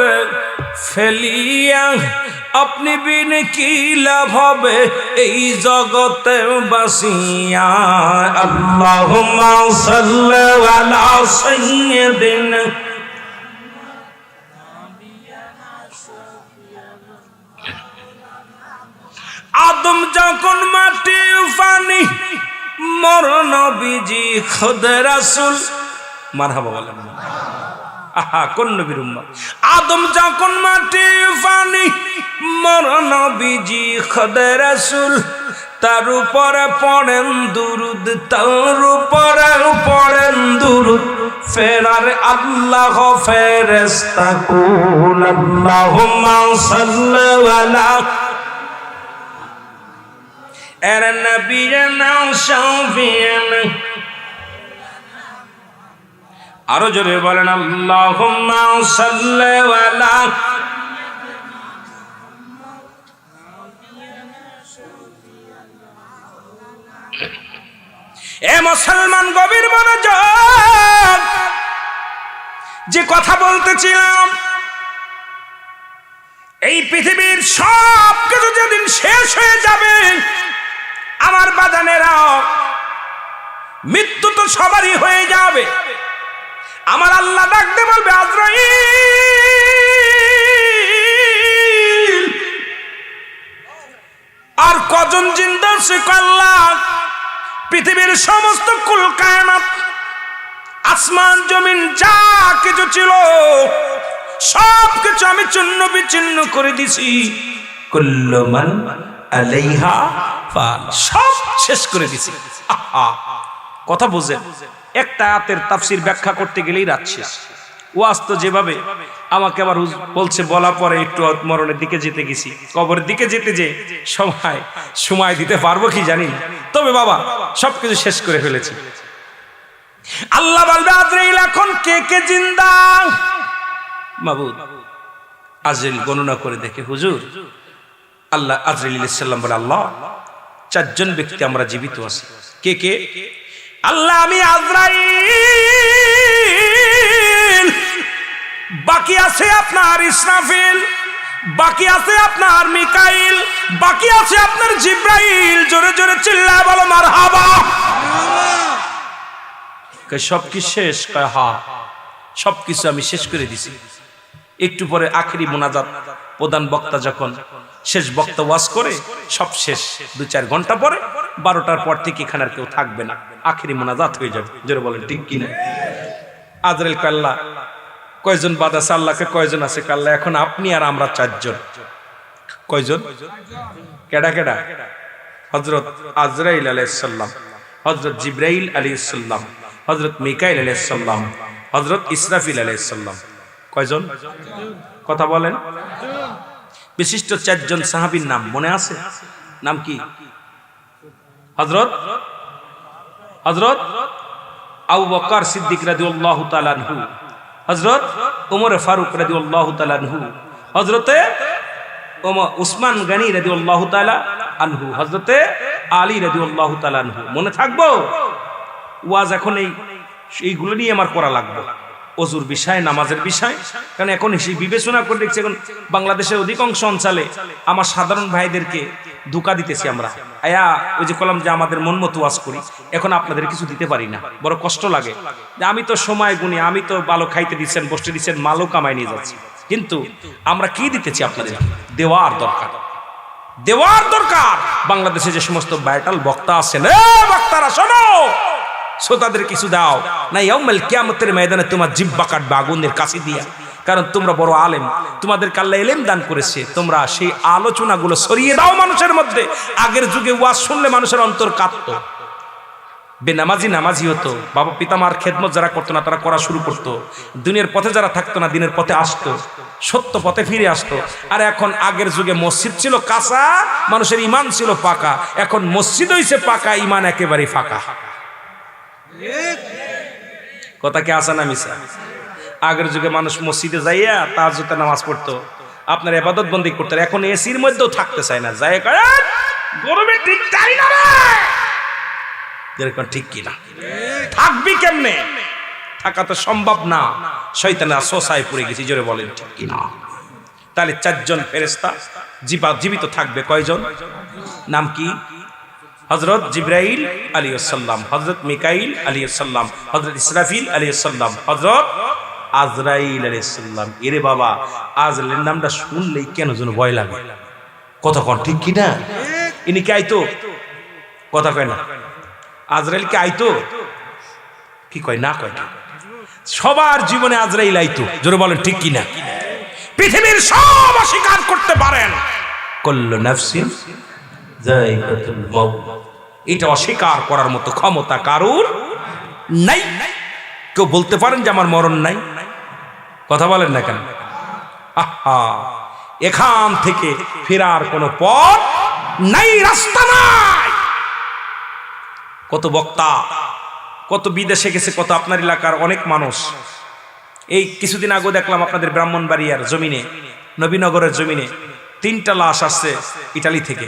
ফেলিয়া? আপনি বিন কি লাভ হবে এই জগতে বাসিয়া? আল্লাহুম্মা সাল্লি আলা সাইয়্যিদিনা আদম যখন মাটি পানি, মর নবীজি খুদ রাসূল। মারহাবা বলেন। আহা, কোন নবীর উম্মত? আদম যখন মাটি পানি, মর নবীজি খুদ রাসূল। তার উপরে পড়েন দুরুদ, তার উপরে পড়েন দুরুদ। ফেরার আল্লাহ ফেরেশতা কুল। আল্লাহুম্মা সাল্লি আলা নবিয়িনা শাফিয়িনা। আরো জোরে বলেন আল্লাহুম্মা সাল্লি আলা। এ মুসলমান, গভীর মনোযোগ। যে কথা বলতেছিলাম, এই পৃথিবীর সব কিছু যেদিন শেষ হয়ে যাবে, আমার বাদানেরা, মৃত্যু তো সবারই হয়ে যাবে। আমার আল্লাহ ডাকতে বলবে, আজরাইল, আর কজন জিন্দা আছে? আল্লাহ, পৃথিবীর সমস্ত কুল কায়নাত, আসমান জমিন যা কিছু ছিল সব কিছু আমি চূর্ণ বিচ্ছিন্ন করে দিছি। কুল্লু মান আলাইহা ফান, সব শেষ করে দিছি। আহা, কথা বুঝেন। একটা আয়াতের তাফসীর ব্যাখ্যা করতে গেলেই রাত শেষ। ওয়াজ তো যেভাবে আমাকে আবার বলছে, বলা পরে একটু মরণের দিকে যেতে গেছি, কবরের দিকে যেতে যে সময় দিতে পারবো কি জানি না। তবে বাবা, সবকিছু শেষ করে ফেলেছি। আল্লাহ বলবে, আজরাইল, এখন কে কে জিন্দা? মাবুদ আজরাইল গণনা করে দেখে, হুজুর, আল্লাহ আজরাইল আলাইহিস সালাম বলে, আল্লাহ, 4 জন ব্যক্তি আমরা জীবিত আছি। কে কে? আল্লাহ, আমি আজরাইল, বাকি আছে আপনার ইসরাফিল, বাকি আছে আপনার মিকাইল, বাকি আছে আপনার জিব্রাইল। জোরে জোরে চিল্লায় বলো মারহাবা। সব কি শেষ? হ্যাঁ, সবকিছু আমি শেষ করে দিছি। একটু পরে আখেরি মুনাজাত, প্রধান বক্তা যখন শেষ বক্তা ওয়াজ করে, সব শেষ। 2-4 ঘন্টা পরে 12টার পর থেকে এখানে আর কেউ থাকবে না, আখেরি মুনাজাত হয়ে যাবে। জোরে বলেন ঠিক কিনা? আজরাইল কাল্লা কয়জন বাদ আছে? আল্লাহকে কয়জন আছে? কাল্লা এখন আপনি আর আমরা 4 জন। কয়জন? কেডা কেডা? হযরত আজরাইল আলাইহিস সালাম, হযরত জিবরাইল আলাইহিস সালাম, হযরত মিকাইল আলাইহিস সালাম, হযরত ইসরাফিল আলাইহিস সালাম। কয়জন? কথা বলেন। বিশিষ্ট 4 জন সাহাবীর নাম মনে আছে? নাম কি? হযরত আবু বকর সিদ্দিক রাদিয়াল্লাহু তাআলা আনহু, হযরত ওমর ফারুক রাদিয়াল্লাহু তাআলা আনহু, হযরতে উসমান গনি রাদিয়াল্লাহু তাআলা আনহু, হযরতে আলী রাদিয়াল্লাহু তাআলা আনহু। মনে থাকবো? ওয়াজ এখন এইগুলো নিয়ে আমার করা লাগবে, ওজুর বিষয়, নামাজের বিষয়। কারণ এখন সেই বিবেচনা করে দেখছি, এখন বাংলাদেশের অধিকাংশ অঞ্চলে আমার সাধারণ ভাইদেরকে ধোঁকা দিতেছি আমরা। ওই যে কলাম যে আমাদের মন মতো ওয়াজ করি, এখন আপনাদের কিছু দিতে পারি না, বড় কষ্ট লাগে। যে আমি তো সময় গুনি, আমি তো ভালো খাইতে দিচ্ছেন, বসতে দিচ্ছেন, মালও কামাই নিয়ে যাচ্ছি, কিন্তু আমরা কি দিতেছি আপনাদের? দেওয়ার দরকার। দেওয়ার দরকার। বাংলাদেশে যে সমস্ত ভাইটাল বক্তা আছেন, বক্তারা শোনো, শ্রোতাদের কিছু দাও না, ইয়াউমাল কিয়ামতের ময়দানে তোমার জিহ্বা কাটবে আগুনের কাছে দিয়া। কারণ তোমরা বড় আলেম, তোমাদেরকে আল্লাহ ইলম দান করেছে, তোমরা সেই আলোচনাগুলো ছড়িয়ে দাও মানুষের মধ্যে। আগের যুগে ওয়াজ শুনলে মানুষের অন্তর কাঁপতো, বেনামাজি নামাজি হতো, বাবা পিতামার খেদমত যারা করতো না তারা করা শুরু করতো, দুনিয়ার পথে যারা থাকতো না দিনের পথে আসতো, সত্য পথে ফিরে আসতো। আর এখন আগের যুগে মসজিদ ছিল কাঁচা, মানুষের ইমান ছিল পাকা, এখন মসজিদ হইছে পাকা, ইমান একেবারে ফাঁকা। কথা কি আসা না মিশা? আগের যুগে মানুষ মসজিদে যাইয়া তাহাজ্জুদের নামাজ পড়তো, আপনার ইবাদত বন্দি করতো, এখন এসির মধ্যেও থাকতে চায় না, যায় গরমে ঠিক চাই না রে, ঠিক কিনা? থাকবি কেমনে? থাকা তো সম্ভব না, শয়তানের সোসায় পড়ে গেছি, জোরে বলেন ঠিক কিনা? তাহলে চারজন ফেরেশতা জীবিত থাকবে, কয়জন? নাম কি? হযরত জিবরাইল আলাইহিস সালাম, হযরত মিকাইল আলাইহিস সালাম, হযরত ইসরাফিল আলাইহিস সালাম, হযরত আজরাইল আলাইহিস সালাম। এরে বাবা, আজরাইলের নামটা শুনলেই কেন যেন ভয় লাগে, কথা কন ঠিক কিনা? ইনি কি আইতো? কথা কয় না। আজরাইল কি আইতো? কি কয় না কয়? সবার জীবনে আজরাইল আইতো, জোরে বলেন ঠিক কিনা? পৃথিবীর সব অস্বীকার করতে পারেন, কুল্লু নাফসিন যায়কাতুল মাউত, এটা অস্বীকার করার মতো ক্ষমতা কারুর নাই। কেউ বলতে পারেন যে আমার মরণ নাই? কথা বলেন না কেন? আহা, এখান থেকে ফেরার কোনো পথ নাই, রাস্তা নাই। কত বক্তা, কত বিদেশে গেছে, কত আপনার এলাকার অনেক মানুষ। এই কিছুদিন আগে দেখলাম আপনাদের ব্রাহ্মণবাড়িয়ার জমিনে, নবীনগরের জমিনে 3টা লাশ আসছে ইটালি থেকে।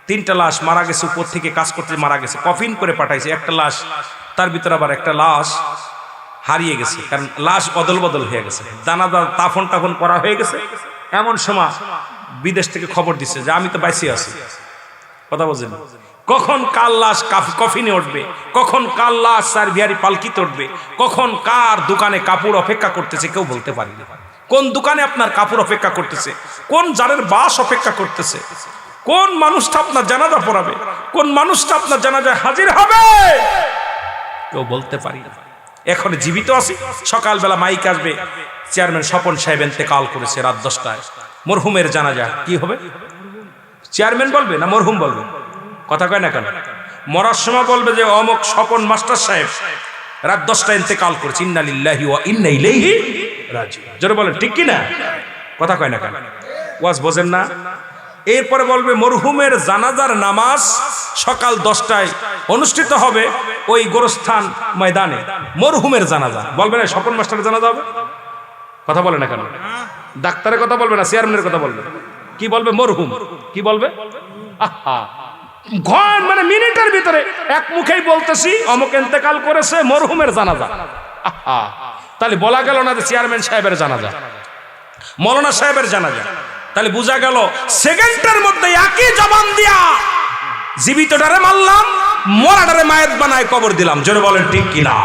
3টা লাশ মারা গেছে, উপর থেকে কাজ করতে মারা গেছে, কফিন করে পাঠাইছে। একটা লাশ, তার ভিতরে আবার একটা লাশ হারিয়ে গেছে, কারণ লাশ অদল বদল হয়ে গেছে, জানাজা দাফন টাফন করা হয়ে গেছে। এমন সময় বিদেশ থেকে খবর দিচ্ছে যে আমি তো বাইসে আছি। কথা বলছেন? কখন কার লাশ কফিনে উঠবে, কখন কার লাশ সার্ভিয়ারি পালকিতে উঠবে, কখন কার দোকানে কাপড় অপেক্ষা করতেছে কেউ বলতে পারি না। কোন দোকানে আপনার কাপড় অপেক্ষা করতেছে, কোন জারের বাস অপেক্ষা করতেছে, কোন মানুষটা আপনার জানাজা পড়াবে, কোন মানুষটা আপনার জানাজায় হাজির হবে, কেউ বলতে পারি না। এখন জীবিত আছি, সকালবেলা মাইক আসবে, চেয়ারম্যান স্বপন সাহেব ইন্তেকাল করেছে রাত 10টায়, মরহুমের জানাজা। কি হবে? চেয়ারম্যান বলবে না মরহুম বলবে? কথা কয় না কেন? মরার সময় বলবে যে অমুক স্বপন মাস্টার সাহেব রাত 10টায় ইন্তেকাল করেছে, ইন্না লিল্লাহি ওয়া ইন্না ইলাইহি রাজিউন। জোরে বলেন ঠিক কি না? কথা কয় না কেন? ওয়াজ বোঝেন না? এরপরে বলবে মরহুমের জানাজার নামাজ সকাল 10টায় অনুষ্ঠিত হবে ওই গোরস্থান ময়দানে, মরহুমের জানাজা। বলবে না স্বপন মাস্টারের জানাজা হবে? কথা বলে না কেন? ডাক্তারের কথা বলবে না, চেয়ারম্যানের কথা বলবে। কি বলবে? মরহুম। কি বলবে? আহা, ঘন মানে মিনিটের ভিতরে এক মুখেই বলতেছি অমুক ইন্তেকাল করেছে, মরহুমের জানাজা। আহা, তাহলে বলা গেল না যে চেয়ারম্যান সাহেবের জানাজা, মৌলানা সাহেবের জানাজা। তাহলে বোঝা গেল সেকেন্ডের মধ্যে একই জবান দিয়া জীবিতটারে মারলাম, মরাটারে মায়ের বানায় কবর দিলাম। জোরে বলেন ঠিক কিনা?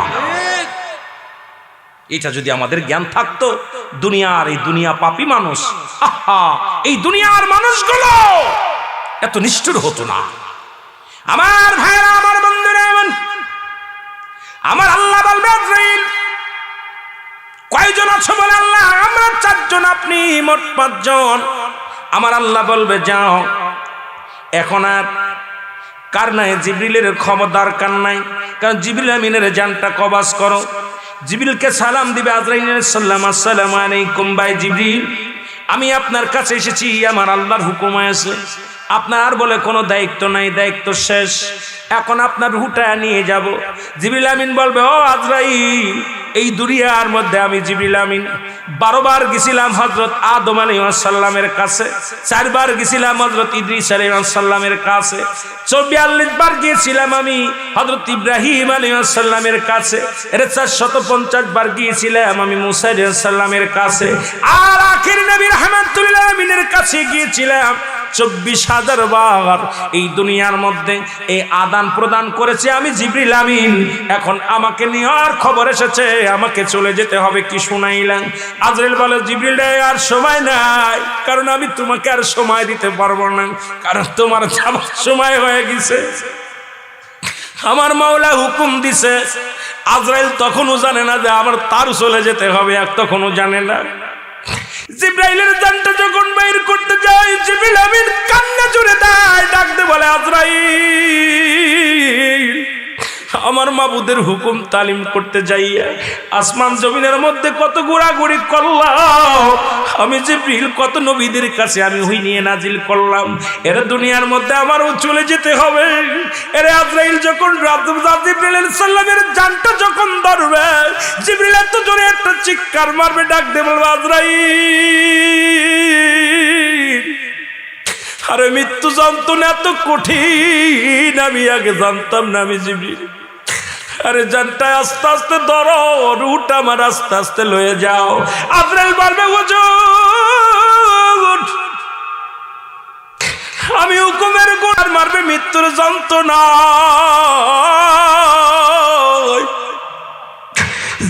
এটা যদি আমাদের জ্ঞান থাকতো, দুনিয়ার এই দুনিয়া পাপী মানুষ, আহা, এই দুনিয়ার মানুষগুলো এত নিষ্ঠুর হতো না। আমার ভাইরা, আমার বন্ধুরা, আমার আল্লাহ বলবে আজরাইল কয়জন আছো? বলে আল্লাহ আমরা 4 জন, আপনি মোট 5 জন। আমার আল্লাহ বলবে যাও। এখন আর কার নাই? জিবরিলের খবর দরকার নাই, কারণ জিবরিল আমিনের জানটা কবাজ করো। জিবরিলকে সালাম দিবে আজরাইল আলাইহিস সালাম, আসসালামু আলাইকুম ভাই জিবরিল, আমি আপনার কাছে এসেছি, আমার আল্লাহর হুকুম আছে, আপনার আর বলে কোনো দায়িত্ব নাই, দায়িত্ব শেষ, এখন আপনার রুহটা নিয়ে যাব। জিবরিল আমিন বলবে ও আজরাইল, এই দুনিয়ার মধ্যে আমি জিবরিল আমিন 12 বার গেছিলাম হযরত আদম আলাইহিস সালামের কাছে, 4 বার গেছিলাম হযরত ইদ্রিস আলাইহিস সালামের কাছে, 42 বার গিয়েছিলাম আমি হযরত ইব্রাহিম আলাইহিস সালামের কাছে, এর 450 বার গিয়েছিলাম আমি মুসা আলাইহিস সালামের কাছে, আর আখির নবী রাহমাতুল লিল আলামিনের কাছে গিয়েছিলাম 24,000 বার এই দুনিয়ার মধ্যে এই আদান প্রদান করেছে আমি জিবরিল আমিন। এখন আমাকে নেওয়ার খবর এসেছে, আমাকে চলে যেতে হবে, কি শুনাইলাম? আজরাইল বলে, জিবরিল রে, আর সময় নাই, কারণ আমি তোমাকে আর সময় দিতে পারবো না, কারণ তোমার যাবার সময় হয়ে গেছে। আমার মাওলা হুকুম দিছে। আজরাইল তখনও জানে না যে আমার তার চলে যেতে হবে, আর তখনও জানে না। জিবরাইলের জানটা যখন বাইর করতে যায়, জিবরিল আমিন কান্না জুড়ে দেয়, ডাকতে বলে, আজরাইল, আমার মাবুদের হুকুম তালিম করতে যাইয়া আসমান জমিনের মধ্যে কত ঘোরাঘুরি করলাম, আমি জিবরিল কত নবীদের কাছে আমি ওহী নিয়ে নাজিল করলাম, এর দুনিয়ার মধ্যে আমারও চলে যেতে হবে। এর আজরাইল যখন জিবরিল আলাইহিস সালামের জানটা যখন ধরবে, জিবরিল এত জোরে একটা চিৎকার মারবে, ডাক দিয়ে বলবে, আজরাইল, আরে মৃত্যু যন্ত্রণা এত কঠিন আমি আগে জানতাম না। আমি জিবরিল, আরে জানটা আস্তে আস্তে ধরো, রুট আমার আস্তে আস্তে লয়ে যাও। আজরাইল বলবে, হুজুর, আমি হুকুমের গোড়ার মারবে মৃত্যুর যন্ত্রণা।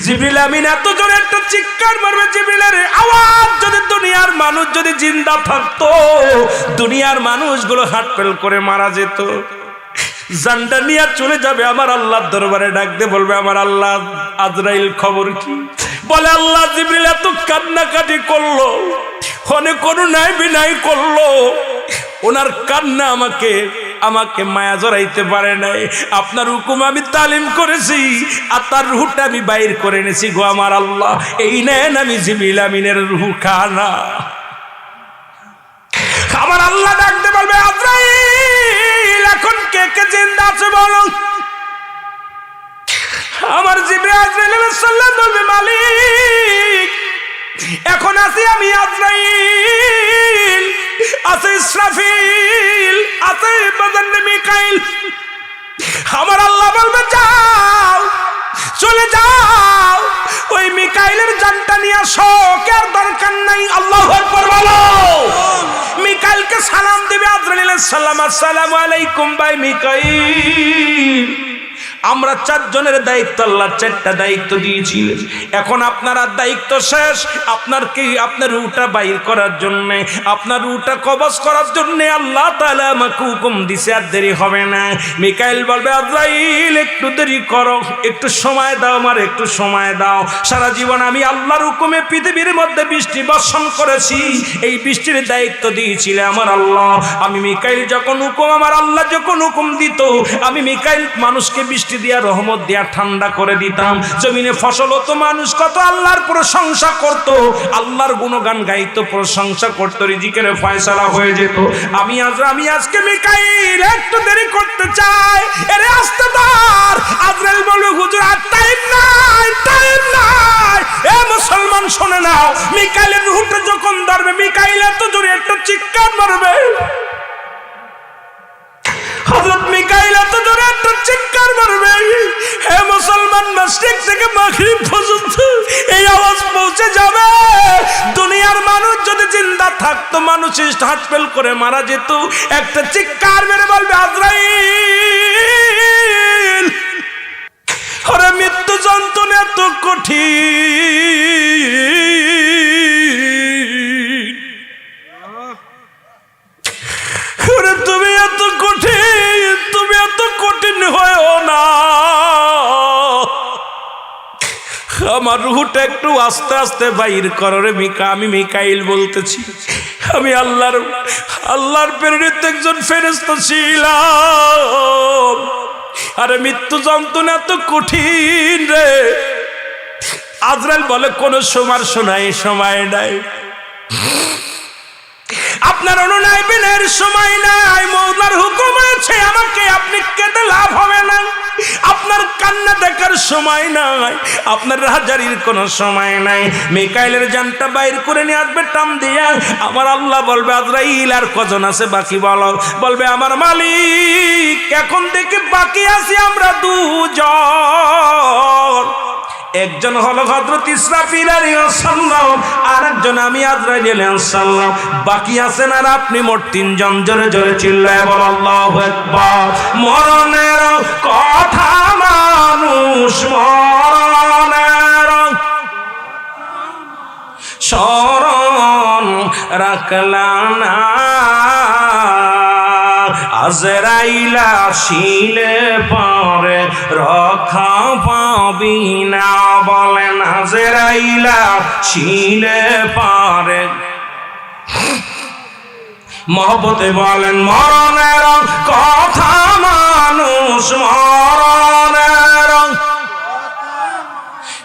জিবরিল আমিন এত জোরে একটা চিৎকার মারবে, জিবরিলের আওয়াজ যদি দুনিয়ার মানুষ যদি জিন্দা থাকতো, দুনিয়ার মানুষগুলো হাটপেল করে মারা যেত। জানটা নিয়ে চলে যাবে আমার আল্লাহর দরবারে, ডাকতে বলবে, আমার আল্লাহ, আজরাইল খবর কি? বলে, আল্লাহ, জিবরিল এত কান্নাকাটি করলো, অনেক করুণায় বিনয় করলো, ওনার কান্না আমাকে মায়া জড়াইতে পারে নাই। আপনার হুকুম আমি তালিম করেছি, আর তার রুহটা আমি বাইর করে এনেছি গো আমার আল্লাহ, এই নেন আমি জিবরিল আমিনের রুহ খানা। আমার আল্লাহ ডাকতে বলবে, আজরাইল, এখন কে কে জিন্দা আছে বলো? আমার জিবরিল আজরাইল আলাইহিস সালাম বলবে, মালিক, এখন আছি আমি আজরাইল, আছে ইসরাফিল, আছে বাজার মিকাইল। আমার আল্লাহ বলবে, যাও, চলে যাও, ওই মিকাইলের জানটা নিয়ে আসো, কার দরকার নাই। আল্লাহু আকবার বলো। মিকাইলকে সালাম দিবে আজরাইল আলাইহিস সালাম, আসসালামু আলাইকুম ভাই মিকাইল, আমরা 4 জনের দায়িত্ব, আল্লাহ 4টা দায়িত্ব দিয়েছিলেন, এখন আপনার দায়িত্ব শেষ। আপনার রুহটা বাইর করার জন্য, আপনার রুহটা কবজ করার জন্য আল্লাহ তাআলা আমাকে হুকুম দিছে, আর দেরি হবে না। মিকাইল বলবে, আজরাইল, একটু দেরি করো, একটু সময় দাও, আমার একটু সময় দাও। সারা জীবন আমি আল্লাহর হুকুমে পৃথিবীর মধ্যে বৃষ্টি বর্ষণ করেছি, এই বৃষ্টির দায়িত্ব দিয়েছিল আমার আল্লাহ। আমি মিকাইল যখন হুকুম, আমার আল্লাহ যখন হুকুম দিত, আমি মিকাইল মানুষকে বৃষ্টি দিয়া, রহমত দিয়া ঠান্ডা করে দিতাম। জমিনে ফসল হতো, মানুষ কত আল্লাহর প্রশংসা করত, আল্লাহর গুণগান গাইতো, প্রশংসা করত, রিজিকের ফয়সালা হয়ে যেত। আমি আজকে মিকাইল একটু দেরি করতে চাই, এরে আসতে দাঁড়। আজরাইল বলবে, হুজুর, আর টাইম নাই, টাইম নাই। এ মুসলমান শুনে নাও, মিকাইলের রুহটা যখন ধরবে, মিকাইল এত জোরে একটা চিৎকার মারবে, হযরত মিকাইল এত জোরে একটা চিৎকার মারবে, হে মুসলমান, মাশরিক থেকে মাগরিব পর্যন্ত এই আওয়াজ পৌঁছে যাবে। দুনিয়ার মানুষ যদি জিন্দা থাকতো, মানুষ হাটপেল করে মারা যেত, একটা চিৎকার মেরে বলবে, আজরাইল, আরে মৃত্যু যন্ত্রণা এত কঠিন, তুমি এত কঠিন হয়েও না, আমার রুহটা একটু আস্তে আস্তে বাইর করো রে মিকা। আমি মিকাইল বলতেছি, আমি আল্লাহর প্রেরিত একজন ফেরেশতা ছিলাম, আরে মৃত্যু যন্ত্রণা এত কঠিন রে। আজরাইল বলে, কোন সময় নাই, আপনার অনুনয়নের সময় নাই, মওলার হুকুম আছে আমাকে, আপনি কেঁদে লাভ হবে না, আপনার কান্না দেখার সময় নাই, আপনার রাজারির কোনো সময় নাই। মিকাইলের জানটা বাইর করে নিয়ে আসবে টান দিয়া। আমার আল্লাহ বলবে, আজরাইল, আর কজন আছে বাকি বলো? বলবে, আমার মালিক, এখন থেকে বাকি আছি আমরা 2 জন। একজন হলো হযরত ইসরাফিল আলাইহিস সালাম, আরেকজন আমি আজরাইল আলাইহিস সালাম, বাকি আছেন আর আপনি। মোট তিনজন। জোরে জোরে চিল্লায় বল আল্লাহু আকবার। মরণের কথা মানুষ মরণের স্মরণ রাখলা না, আজরাইল আসিলে পরে রক্ষা পাবি না। বলেন আজরাইল আসিলে পরে মহব্বতে বলেন মরণের কথা মানুষ মরণের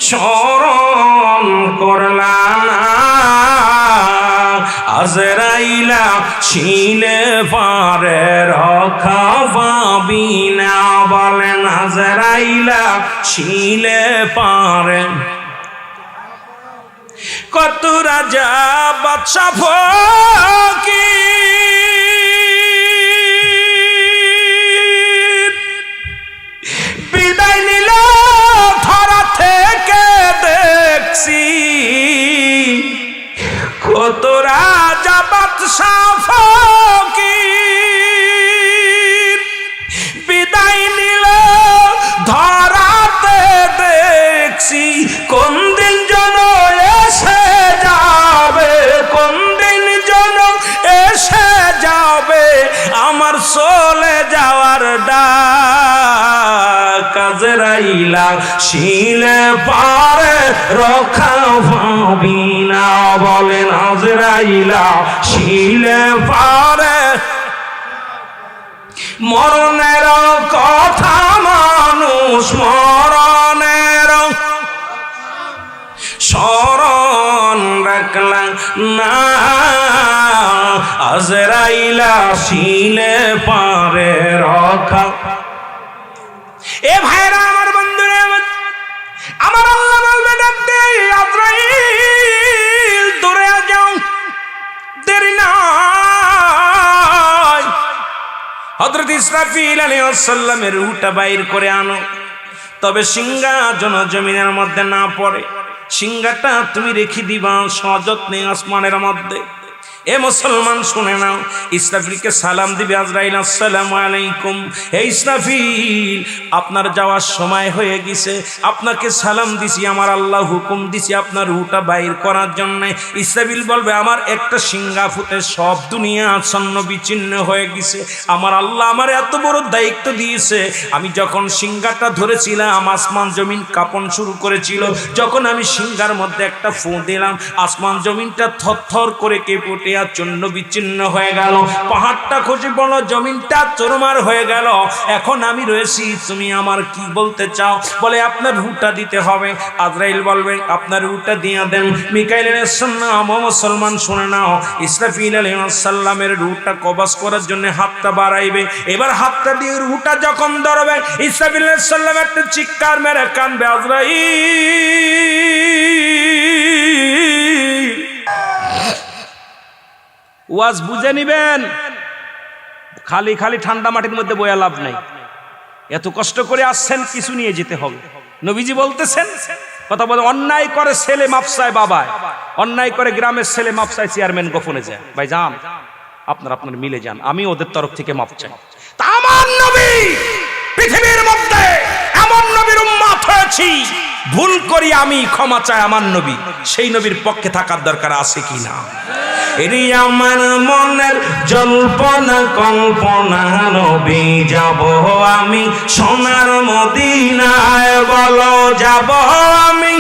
স্মরণ করলা না, আজরাইল ছিলে পারে রক্ষা পাবি না। বলেন আজরাইল ছিলে পারে। কত রাজা বাদশা ফকির বিদায় নিল ধরা থেকে দেখছি, কত রাজা বাদশা ফকির বিদায় নিল ধরাতে দেখছি। কোন দিন যেন এসে যাবে, কোন দিন যেন এসে যাবে আমার চলে যাওয়ার ডাক। আজরাইল শিলে পারে রক্ষা পাবি না। বলেন আজরাইল শিলে পারে মরণের কথা মানুষ মরণের স্মরণ রাখলা না, আজরাইল আসিলে পারে রক্ষা। এ ভাইরা আমার বন্ধুরা আমার আল্লাহ বলবে ডাকতে আজরাইল দূরে যাও, দেরি নাই। হযরত ইসরাফিল আলাইহিস সালামের রূহটা বাইর করে আনো, তবে সিংহাসন জমিনের মধ্যে না পড়ে, সিংহাটা তুমি রেখে দিবা সযত্নে আসমানের মধ্যে। এ মুসলমান শুনে নাও, ইসরাফিলকে সালাম দিবে আজরাইল, আসসালামু আলাইকুম। হে ইসরাফিল, আপনার যাওয়ার সময় হয়ে গেছে, আপনাকে সালাম দিছি, আমার আল্লাহ হুকুম দিছি আপনার রূহটা বাইর করার জন্য। ইসরাফিল বলবে আমার একটা সিংহা ফুটে সব দুনিয়া ছন্ন বিচ্ছিন্ন হয়ে গেছে, আমার আল্লাহ আমার এত বড় দায়িত্ব দিয়েছে। আমি যখন সিংহাটা ধরেছিলাম আসমান জমিন কাঁপন শুরু করেছিল, যখন আমি সিংহার মধ্যে একটা ফু দিলাম আসমান জমিনটা থরথর করে কেঁপে উঠে চূর্ণ বিচ্ছিন্ন হয়ে গেল, পাহাড়টা খসে পড়ল, জমিনটা চুরমার হয়ে গেল। এখন আমি রয়েছি, তুমি আমার কি বলতে চাও? বলে আপনার রূহটা দিতে হবে। আজরাইল বলবে আপনার রূহটা দিয়ে দেন। মিকাইল আলাইহিস সালাম, মুসলমান শুনে নাও, ইসরাফিল আলাইহিস সালামের রূহটা কবজ করার জন্য হাতটা বাড়াইবে। এবার হাতটা দিয়ে রূহটা যখন ধরবে, ইসরাফিল আলাইহিস সালাম একটা চিৎকার মেরে কাঁদবে, আজরাইল। ওয়াজ বুঝে নিবেন, খালি খালি ঠান্ডা মাটির মধ্যে বয়া লাভ নাই। এত কষ্ট করে আসছেন, কিছু নিয়ে যেতে হবে। নবীজি বলতেছেন, কথা বলে অন্যায় করে ছেলে মাপসায় বাবায়, অন্যায় করে গ্রামের ছেলে মাপসায় চেয়ারম্যান গোপনে যায়। ভাই যান, আপনার মিলে যান, আমি ওদের তরফ থেকে মাপ চাই। তা আমার নবী পৃথিবীর মধ্যে এমন নবীর উম্মত হয়েছি, ভুল করি আমি ক্ষমা চাই আমার নবী, সেই নবীর পক্ষে থাকার দরকার আছে কিনা? এরি আমার মনের জল্পনা কল্পনা, নবী যাব আমি সোনার মদিনায়, বলো যাব আমি।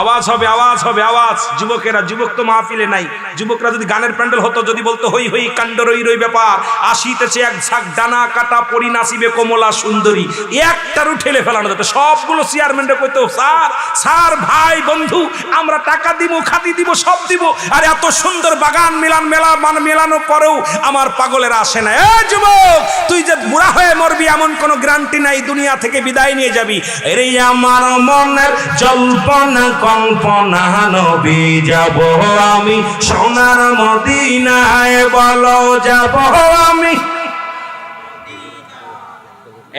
আওয়াজ হবে, আওয়াজ হবে, আওয়াজ। যুবকেরা, যুবক তো মাহফিলে নাই, যুবকরা যদি গানের প্যান্ডেল হতো, যদি বলতো হই হই কাণ্ড রই রই ব্যাপার, আসিতেছে এক ঝাঁক ডানা কাটা পরি নাচিবে কমলা সুন্দরী, একটারও ঠেলে ফেলানো যেত। সবগুলো চেয়ারম্যানরা কইতো স্যার স্যার ভাই বন্ধু আমরা টাকা দিব, খাতি দিব, সব দিব, আর এত সুন্দর বাগান মিলান মেলানো পরেও আমার পাগলের আসে না। এ যুবক, তুই যে বুড়া হয়ে মরবি এমন কোনো গ্যারান্টি নাই, দুনিয়া থেকে বিদায় নিয়ে যাবি। এরে আমার মনের জল্পনা কল্পনা, নবী যাব আমি সোনার মদিনায়, বলো যাব আমি।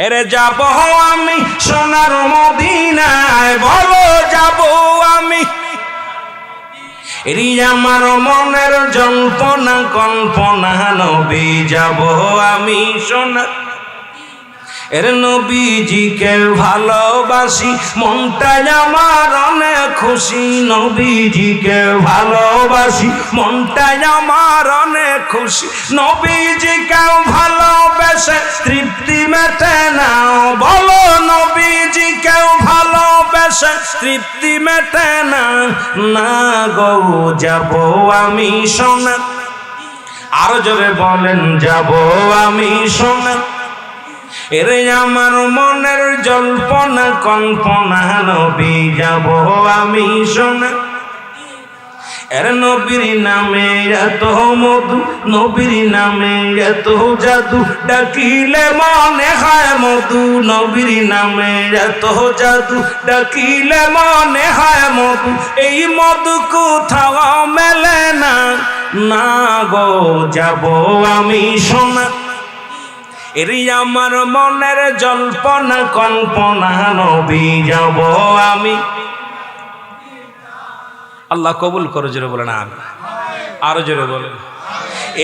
এরে যাব আমি সোনার মদিনায়, বলো যাব আমি। এরি আমার মনের জল্পনা কল্পনা, নবী যাব আমি সোনার। এর নবীজিকে ভালোবাসি, মনটাই আমার অনেক খুশি। নবীজিকে ভালোবাসি, মনটাই আমার অনেক খুশি। নবীজিকে ভালোবেসে তৃপ্তি মেটে না, বলো নবীজিকে ভালোবেসে তৃপ্তি মেটে না। না গো যাব আমি সোনা, আরো জোরে বলেন যাব আমি সোনা। এরে আমার মনের জল্পনা কল্পনা, নবী যাব আমি সোনা। এর নবীর নামে এত মধু, নবীর নামে এত জাদু, ডাকিলে মনে হয় মধু। নবীর নামে এত জাদু, ডাকিলে মনে হয় মধু। এই মধু কোথাও মেলে না, না গো যাব আমি সোনা। এরি আমার মনের জল্পনা কল্পনা, নবী যাব আমি। আল্লাহ কবুল করে, জোরে বলেন আমিন। আরো জোরে বলেন।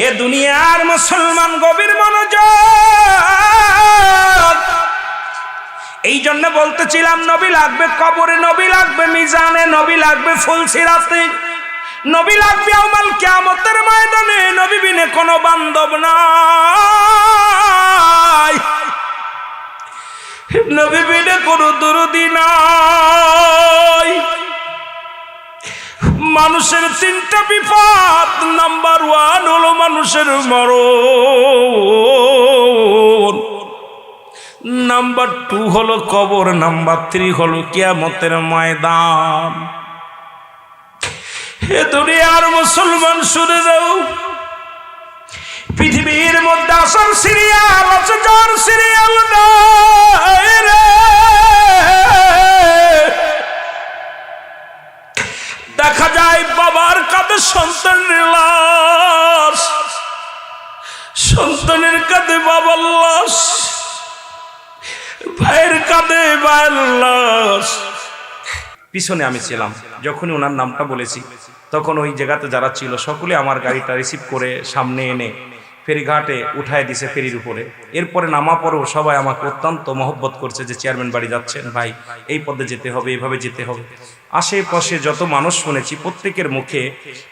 এ দুনিয়ার মুসলমান গভীর মনোযোগ। এই জন্য বলতেছিলাম, নবী লাগবে কবরে, নবী লাগবে মিজানে, নবী লাগবে ফুলসিরাতে, নবী লাগবে ইয়াউমাল কিয়ামতের ময়দানে। নবী বিনে কোনো বান্ধব নাই, নবী বিনে কোনো দরদি নাই। মানুষের তিনটা বিপদ, নাম্বার 1 হলো মানুষের মরণ, নাম্বার 2 হলো কবর, নাম্বার 3 হলো কিয়ামতের ময়দান। হে দুনিয়ার মুসলমান শুনে যাও, পৃথিবীর মধ্যে আসল সিরিয়াল আছে, যার সিরিয়াল নাই রে। দেখা যায় বাবার কাঁধে সন্তানের লাশ, সন্তানের কাঁধে বাবার লাশ, ভাইয়ের কাঁধে ভাইয়ের লাশ। পিছনে আমি ছিলাম, যখনই ওনার নামটা বলেছি তখন ওই জায়গাতে যারা ছিল সকলে আমার গাড়িটা রিসিভ করে সামনে এনে ফেরিঘাটে উঠায় দিছে, ফেরির উপরে। এরপরে নামা পরেও সবাই আমাকে অত্যন্ত মহব্বত করছে যে চেয়ারম্যান বাড়ি যাচ্ছেন ভাই, এই পথে যেতে হবে, এইভাবে যেতে হবে। আশেপাশে যত মানুষ শুনেছি প্রত্যেকের মুখে,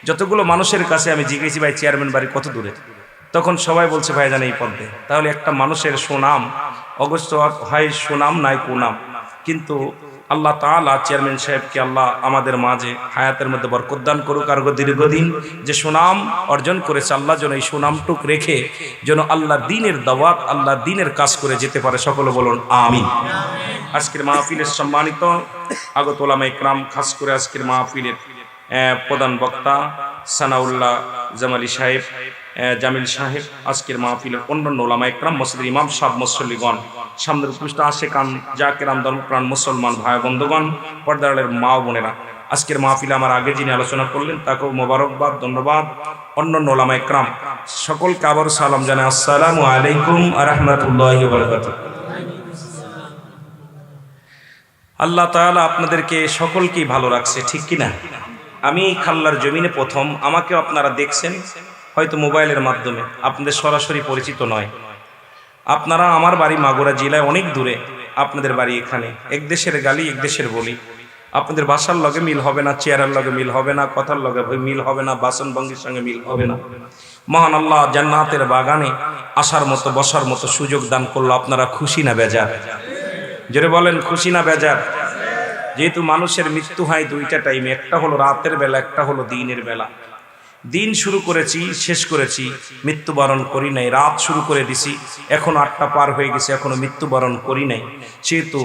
যতগুলো মানুষের কাছে আমি জিজ্ঞেসি ভাই চেয়ারম্যান বাড়ি কত দূরে, তখন সবাই বলছে ভাই জানে এই পথে। তাহলে একটা মানুষের সুনাম অগস্ত হয়, সুনাম নাই কুনাম। কিন্তু আল্লাহ তাআলা চেয়ারম্যান সাহেবকে আল্লাহ আমাদের মাঝে হায়াতের মধ্যে বরকত দান করুক, আর দীর্ঘদিন যে সুনাম অর্জন করেছে আল্লাহ যেন এই সুনামটুক রেখে যেন আল্লাহ দ্বীনের দাওয়াত, আল্লাহ দ্বীনের কাজ করে যেতে পারে। সকলে বলুন আমিন। আজকের মাহফিলের সম্মানিত আগত ওলামা ইকরাম, খাস করে আজকের মাহফিলের প্রধান বক্তা সানাউল্লাহ জামালি সাহেব, জামিল সাহেব, আজকের মাহফিলের অন্যান্য ওলামা ইকরাম, মসজিদের ইমাম সাহেব, মুসল্লিগণ, সামনের উপস্থিত আশেকান জাকিরান ধর্মপ্রাণ মুসলমান ভাই বন্ধুগণ, পর্দারের মা বোনেরা, আজকের মাহফিলে আমার আগে যিনি আলোচনা করলেন তাকেও মোবারকবাদ, ধন্যবাদ। অন্যান্য ওলামা ইকরাম সকলকে আবার সালাম জানাই, আসসালামু আলাইকুম ওয়া রাহমাতুল্লাহি ওয়া বারাকাতুহু। আল্লাহ তাআলা আপনাদেরকে সকলকেই ভালো রাখছে, ঠিক কিনা? আমি খাল্লার জমিনে প্রথম, আমাকে আপনারা দেখছেন হয়তো মোবাইলের মাধ্যমে, আপনাদের সরাসরি পরিচিত নয়। আপনারা, আমার বাড়ি মাগুরা জেলায় অনেক দূরে, আপনাদের বাড়ি এখানে। এক দেশের গালি এক দেশের বলি, আপনাদের ভাষার লগে মিল হবে না, চেয়ারের লগে মিল হবে না, কথার লগে মিল হবে না, বাসন ভঙ্গির সঙ্গে মিল হবে না। মহান আল্লাহ জান্নাতের বাগানে আসার মতো বসার মতো সুযোগ দান করলো। আপনারা খুশি না বেজার? জোরে বলেন খুশি না বেজার? যেহেতু মানুষের মৃত্যু হয় দুইটা টাইমে, একটা হলো রাতের বেলা, একটা হলো দিনের বেলা। দিন শুরু করেছি, শেষ করেছি, মৃত্যুবরণ করি নাই। রাত শুরু করে দিছি, এখনো 8টা পার হয়ে গেছে, এখনো মৃত্যুবরণ করি নাই। সেহেতু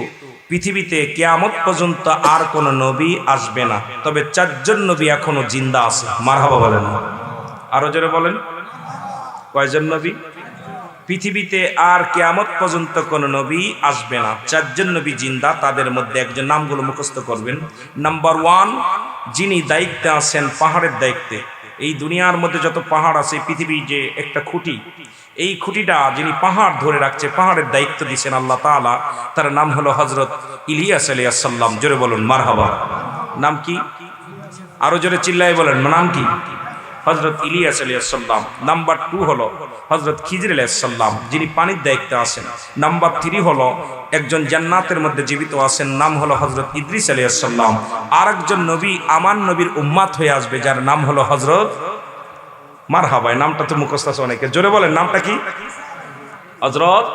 পৃথিবীতে কিয়ামত পর্যন্ত আর কোন নবী আসবে না, তবে 4 জন নবী এখনো জিন্দা আছে। মারহাবা বলেন, আরো জোরে বলেন। কয়জন নবী? পৃথিবীতে আর কিয়ামত পর্যন্ত কোন নবী আসবে না, 4 জন নবী জিন্দা। তাদের মধ্যে একজন, নামগুলো মুখস্থ করবেন। নাম্বার 1, যিনি দায়িত্বে আছেন পাহাড়ের দায়িত্বে। এই দুনিয়ার মধ্যে যত পাহাড় আছে, পৃথিবী যে একটা খুঁটি, এই খুঁটিটা যিনি পাহাড় ধরে রাখছে, পাহাড়ের দায়িত্ব দিয়েছেন আল্লাহ তাআলা, তার নাম হলো হযরত ইলিয়াস আলাইহিস সালাম। জোরে বলুন মারহাবা। নাম কি? আরো জোরে চিল্লায়ে বলেন, নাম কি? হযরত ইলিয়াস আলাইহিস সালাম। নাম্বার 2 হলো হযরত খিজির আলাইহিস সালাম, যিনি পানির দায়িত্বে আছেন। নাম্বার 3 হলো একজন জান্নাতের মধ্যে জীবিত আছেন, নাম হলো হযরত ইদ্রিস আলাইহিস সালাম। আর একজন নবী আমার নবীর উম্মত হয়ে আসবে, যার নাম হলো হযরত মারহাবা। নামটা তো মুখস্থ আছে অনেকের, জোরে বলেন নামটা কি? হযরত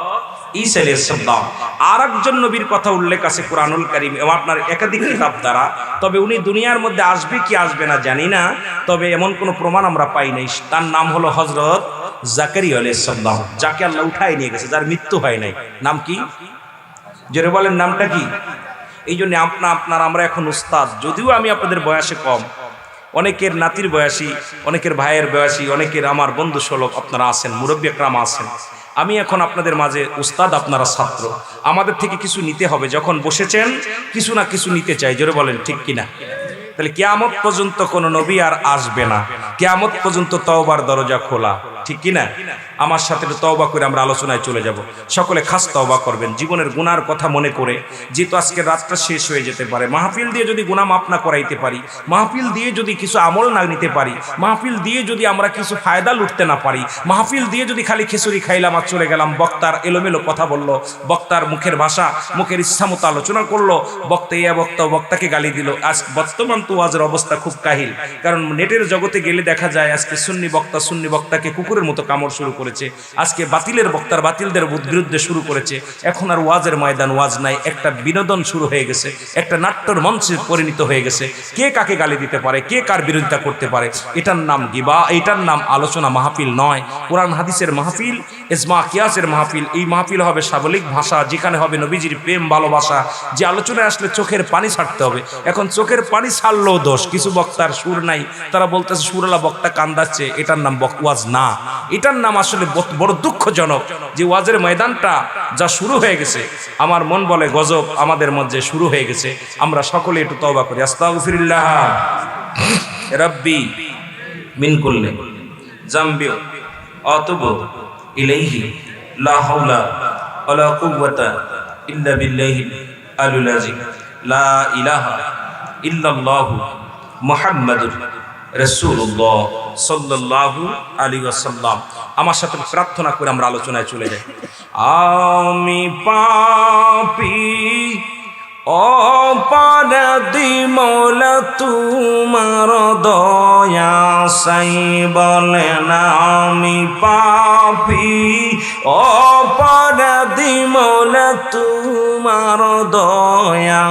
ঈসা আলাইহিস সালাম। আর একজন নবীর কথা উল্লেখ আছে কুরআনুল কারীম এবং আপনার একাধিক কিতাব দ্বারা, তবে উনি দুনিয়ার মধ্যে আসবে কি আসবে না জানি না, তবে এমন কোনো প্রমাণ আমরা পাই নাই। তার নাম হলো হযরত জাকারিয়া আলাইহিস সালাম, যাকে আল্লাহ উঠায় নিয়ে গেছে, যার মৃত্যু হয় নাই। নাম কি? জোরে বলেন নামটা কি? এই জন্য আপনার আমরা এখন উস্তাদ, যদিও আমি আপনাদের বয়সে কম, অনেকের নাতির বয়সী, অনেকের ভাইয়ের বয়সী, অনেকের আমার বন্ধু সুলভ আপনারা আছেন, মুরব্বী একরাম আছেন। আমি এখন আপনাদের মাঝে উস্তাদ, আপনারা ছাত্র। আমাদের থেকে কিছু নিতে হবে, যখন বসেছেন কিছু না কিছু নিতে চাই। জোরে বলেন ঠিক কিনা? তাহলে কিয়ামত পর্যন্ত কোনো নবী আর আসবে না, কিয়ামত পর্যন্ত তওবার দরজা খোলা, ঠিক কিনা? আমার সাথে তওবা করে আমরা আলোচনায় চলে যাব। সকলে খাস তওবা করবেন জীবনের গুনার কথা মনে করে, যেহেতু আজকের রাতটা শেষ হয়ে যেতে পারে। মাহফিল দিয়ে যদি গুনাহ মাফ না করাইতে পারি, মাহফিল দিয়ে যদি কিছু আমল না নিতে পারি, মাহফিল দিয়ে যদি আমরা কিছু ফায়দা লুটতে না পারি, মাহফিল দিয়ে যদি খালি খিচুড়ি খাইলাম আর চলে গেলাম, বক্তার এলোমেলো কথা বললো, বক্তার মুখের ভাষা, মুখের ইচ্ছা মতো আলোচনা করলো, বক্তা ইয়া বক্তা বক্তাকে গালি দিল। আজ বর্তমান তো ওয়াজের অবস্থা খুব কাহিল, কারণ নেটের জগতে গেলে দেখা যায় আজকে সুন্নি বক্তাকে কুকুরের মতো কামড় শুরু করেছে, আজকে বাতিলের বক্তার বাতিলদের বিরুদ্ধে শুরু করেছে। এখন আর ওয়াজের ময়দান, ওয়াজ নাই, একটা বিনোদন শুরু হয়ে গেছে, একটা নাট্যর মঞ্চে পরিণত হয়ে গেছে। কে কাকে গালি দিতে পারে, কে কার বিরোধিতা করতে পারে, এটার নাম গিবা, এটার নাম আলোচনা। মাহফিল নয়, কোরআন হাদিসের মাহফিল, ইজমা কিয়াসের মাহফিল। এই মাহফিল হবে সাবলিক ভাষা, যেখানে হবে নবীজির প্রেম ভালোবাসা, যে আলোচনায় আসলে চোখের পানি ছাড়তে হবে। এখন চোখের পানি ছাড়লেও দোষ, কিছু বক্তার সুর নাই, তারা বলতেছে সুরলা বক্তা কান্দাচ্ছে, এটার নাম ওয়াজ না। এটার নাম আসলে বড় দুঃখজনক যে ওয়াজের ময়দানটা যা শুরু হয়ে গেছে, আমার মন বলে গজব আমাদের মধ্যে শুরু হয়ে গেছে। আমরা সকলে একটু তওবা করি। আস্তাগফিরুল্লাহ রাব্বি মিন কুল্লি যামবি আতুবু ইলাইহি লা হাওলা ওয়ালা কুওয়াতা ইল্লা বিল্লাহিল আলিয়্যিল আযীম। লা ইলাহা ইল্লাল্লাহু মুহাম্মাদুর রাসূলুল্লাহ সাল্লাল্লাহু আলাইহি ওয়াসাল্লাম। আমার সাথে প্রার্থনা করে আমরা আলোচনায় চলে যাই। আমি পাপী অপরাধী, মওলা তোমার দয়া চাই বলেন। আমি পাপী অপরাধী, মওলা তোমার দয়া,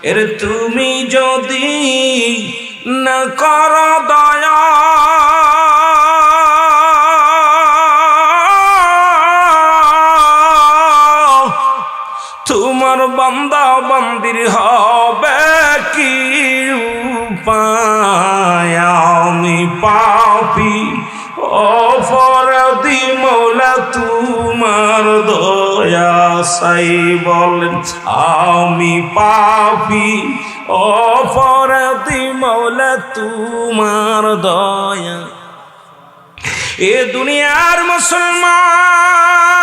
এর তুমি যদি না কর দয়া, তোমার বান্দা বান্দির হবে কি উপায়? আমি পাপী অপরাধী, মওলা তোমার দয়া চাই বলেন। আমি পাপী অপরাধী, মওলা তোমার দয়া। এ দুনিয়ার মুসলমান